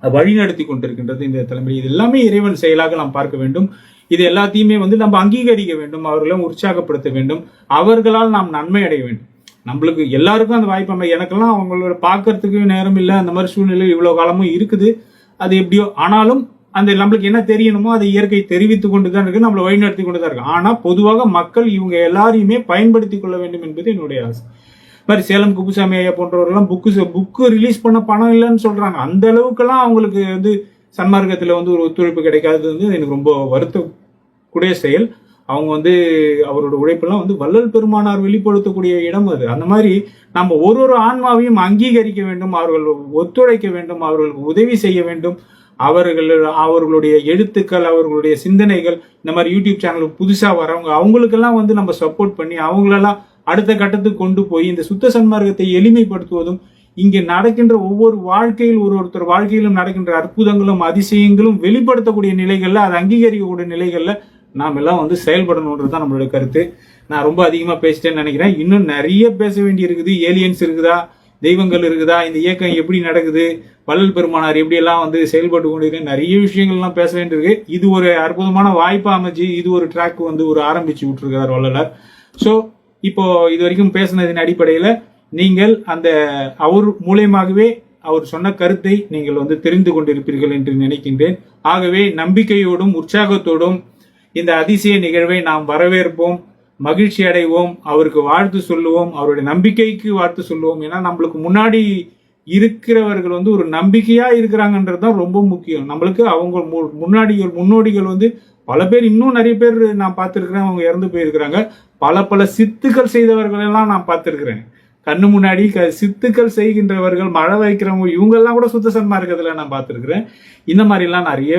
வழிநடத்தி கொண்டிருக்கின்றது இந்த தலைமுறை. இது எல்லாமே இறைவன் செயலாக நாம் பார்க்க வேண்டும். இது எல்லாத்தையுமே வந்து நம்ம அங்கீகரிக்க வேண்டும், அவர்களை உற்சாகப்படுத்த வேண்டும், அவர்களால் நாம் நன்மை அடைய வேண்டும். நம்மளுக்கு எல்லாருக்கும் அந்த வாய்ப்பு அமைய, எனக்கெல்லாம் அவங்களோட பார்க்கறதுக்கு நேரம் இல்லை, அந்த மாதிரி சூழ்நிலை இவ்வளவு காலமும் இருக்குது. அது எப்படியோ ஆனாலும் அந்த நம்மளுக்கு என்ன தெரியணுமோ அதை இயற்கை தெரிவித்து கொண்டுதான் இருக்கு, நம்மளை வழிநடத்தி கொண்டுதான் இருக்கு. ஆனா பொதுவாக மக்கள் இவங்க எல்லாரையுமே பயன்படுத்தி கொள்ள வேண்டும் என்பது என்னுடைய ஆசை. மாதிரி சேலம் குப்புசாமி ஐயா போன்றவர்கள்லாம் புக்கு ரிலீஸ் பண்ண பணம் இல்லைன்னு சொல்றாங்க. அந்த அளவுக்கெல்லாம் அவங்களுக்கு வந்து சன்மார்க்கத்தில் வந்து ஒரு ஒத்துழைப்பு கிடைக்காதது வந்து எனக்கு ரொம்ப வருத்தக்கூடிய செயல். அவங்க வந்து அவரோட உழைப்பெல்லாம் வந்து வள்ளல் பெருமானார் வெளிப்படுத்தக்கூடிய இடம் அது. அந்த மாதிரி நம்ம ஒரு ஆன்மாவையும் அங்கீகரிக்க வேண்டும், அவர்கள் ஒத்துழைக்க வேண்டும், அவர்களுக்கு உதவி செய்ய வேண்டும். அவர்களுடைய எழுத்துக்கள், அவர்களுடைய சிந்தனைகள், இந்த மாதிரி யூடியூப் சேனல் புதுசா வரவங்க அவங்களுக்கெல்லாம் வந்து நம்ம சப்போர்ட் பண்ணி அவங்களெல்லாம் அடுத்த கட்டத்துக்கு கொண்டு போய் இந்த சுத்த சன்மார்க்கத்தை எளிமைப்படுத்துவதும், இங்கே நடக்கின்ற ஒவ்வொரு வாழ்க்கையில் ஒருத்தர் வாழ்க்கையிலும் நடக்கின்ற அற்புதங்களும் அதிசயங்களும் வெளிப்படுத்தக்கூடிய நிலைகள்ல, அதை அங்கீகரிக்கக்கூடிய நிலைகள்ல நாம் எல்லாம் வந்து செயல்படணுன்றதுதான் நம்மளோட கருத்து. நான் ரொம்ப அதிகமா பேசிட்டேன்னு நினைக்கிறேன். இன்னும் நிறைய பேச வேண்டி இருக்குது. ஏலியன்ஸ் இருக்குதா, தெய்வங்கள் இருக்குதா, இந்த இயக்கம் எப்படி நடக்குது, வள்ளல் பெருமானார் எப்படி எல்லாம் வந்து செயல்பட்டு கொண்டிருக்க, நிறைய விஷயங்கள்லாம் பேச வேண்டியிருக்கு. இது ஒரு அற்புதமான வாய்ப்பா அமைச்சு இது ஒரு ட்ராக் வந்து ஒரு ஆரம்பிச்சு விட்டுருக்கார் வள்ளலார். ஸோ இப்போ இது வரைக்கும் பேசினதின் அடிப்படையில நீங்கள் அந்த அவர் மூலயமாகவே அவர் சொன்ன கருத்தை நீங்கள் வந்து தெரிந்து கொண்டிருப்பீர்கள் என்று நினைக்கின்றேன். ஆகவே நம்பிக்கையோடும் உற்சாகத்தோடும் இந்த அதிசய நிகழ்வை நாம் வரவேற்போம், மகிழ்ச்சி அடைவோம், அவருக்கு வாழ்த்து சொல்லுவோம், அவருடைய நம்பிக்கைக்கு வாழ்த்து சொல்லுவோம். ஏன்னா நம்மளுக்கு முன்னாடி இருக்கிறவர்கள் வந்து ஒரு நம்பிக்கையா இருக்கிறாங்கன்றதுதான் ரொம்ப முக்கியம். நம்மளுக்கு அவங்க முன்னோடிகள் வந்து பல பேர், இன்னும் நிறைய பேர் நான் பார்த்திருக்கிறேன், அவங்க இறந்து போயிருக்கிறாங்க. பல சித்துக்கள் செய்தவர்கள் எல்லாம் நான் பார்த்திருக்கிறேன். கண்ணு முன்னாடி சித்துக்கள் செய்கின்றவர்கள், மழை வைக்கிறவங்க, இவங்கெல்லாம் கூட சுத்த சன்மார்க்கத்துல நான் பார்த்திருக்கிறேன். இந்த மாதிரி எல்லாம் நிறைய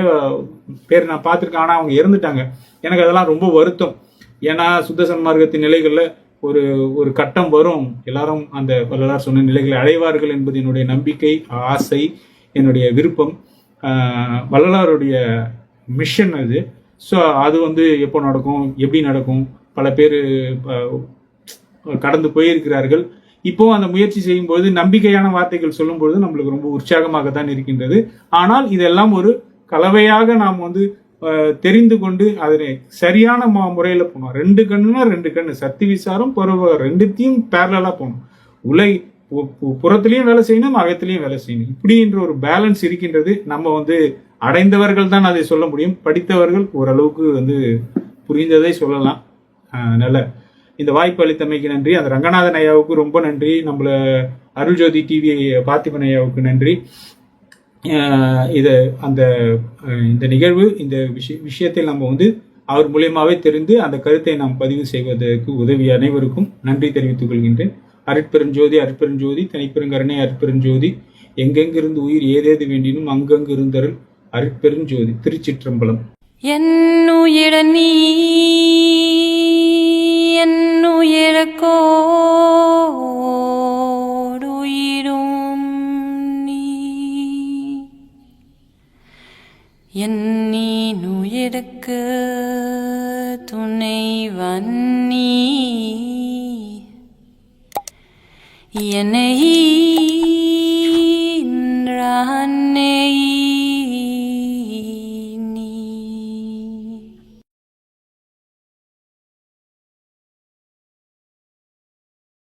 பேர் நான் பார்த்திருக்கேன். ஆனா அவங்க இறந்துட்டாங்க. எனக்கு அதெல்லாம் ரொம்ப வருத்தம். ஏன்னா சுத்த சன்மார்க்கத்தின் நிலைகளில் ஒரு ஒரு கட்டம் வரும், எல்லாரும் அந்த வள்ளலார் சொன்ன நிலைகளை அடைவார்கள் என்பது என்னுடைய நம்பிக்கை, ஆசை, என்னுடைய விருப்பம். வள்ளலாருடைய மிஷன் அது. ஸோ அது எப்போ நடக்கும், எப்படி நடக்கும், பல பேர் கடந்து போயிருக்கிறார்கள். இப்போ அந்த முயற்சி செய்யும்போது நம்பிக்கையான வார்த்தைகள் சொல்லும்பொழுது நம்மளுக்கு ரொம்ப உற்சாகமாக தான் இருக்கின்றது. ஆனால் இதெல்லாம் ஒரு கலவையாக நாம் தெரிந்து கொண்டு அதனை சரியான முறையில் போகணும். 2 கண்ணுனா 2 கண்ணு, சக்தி விசாரம் பருவ ரெண்டுத்தையும் பேரலா போகணும். புறத்திலையும் வேலை செய்யணும், அகத்திலையும் வேலை செய்யணும். இப்படின்ற ஒரு பேலன்ஸ் இருக்கின்றது. நம்ம அடைந்தவர்கள் தான் அதை சொல்ல முடியும். படித்தவர்கள் ஓரளவுக்கு புரிந்ததை சொல்லலாம். அதனால இந்த வாய்ப்பு அளித்தமைக்கு நன்றி. அந்த ரங்கநாதன் ஐயாவுக்கு ரொம்ப நன்றி. நம்மள அருள்ஜோதி டிவி பார்த்திபன் ஐயாவுக்கு நன்றி. இந்த நிகழ்வு, இந்த விஷயத்தில் நம்ம அவர் மூலியமாவே தெரிந்து அந்த கருத்தை நாம் பதிவு செய்வதற்கு உதவிய அனைவருக்கும் நன்றி தெரிவித்துக் கொள்கின்றேன். அருட்பெருஞ்சோதி அருட்பெருஞ்சோதி தனிப்பெருங்கருணை அருட்பெருஞ்சோதி எங்கெங்கிருந்து உயிர் ஏதேது வேண்டினும் அங்கங்கு இருந்தருள் அருட்பெருஞ்சோதி. திருச்சிற்றம்பலம். என்னுயிர நீ என்னுயிரக்கோடுயிரும் நீ என்னுயிருக்கு துணைவன் நீ என்னை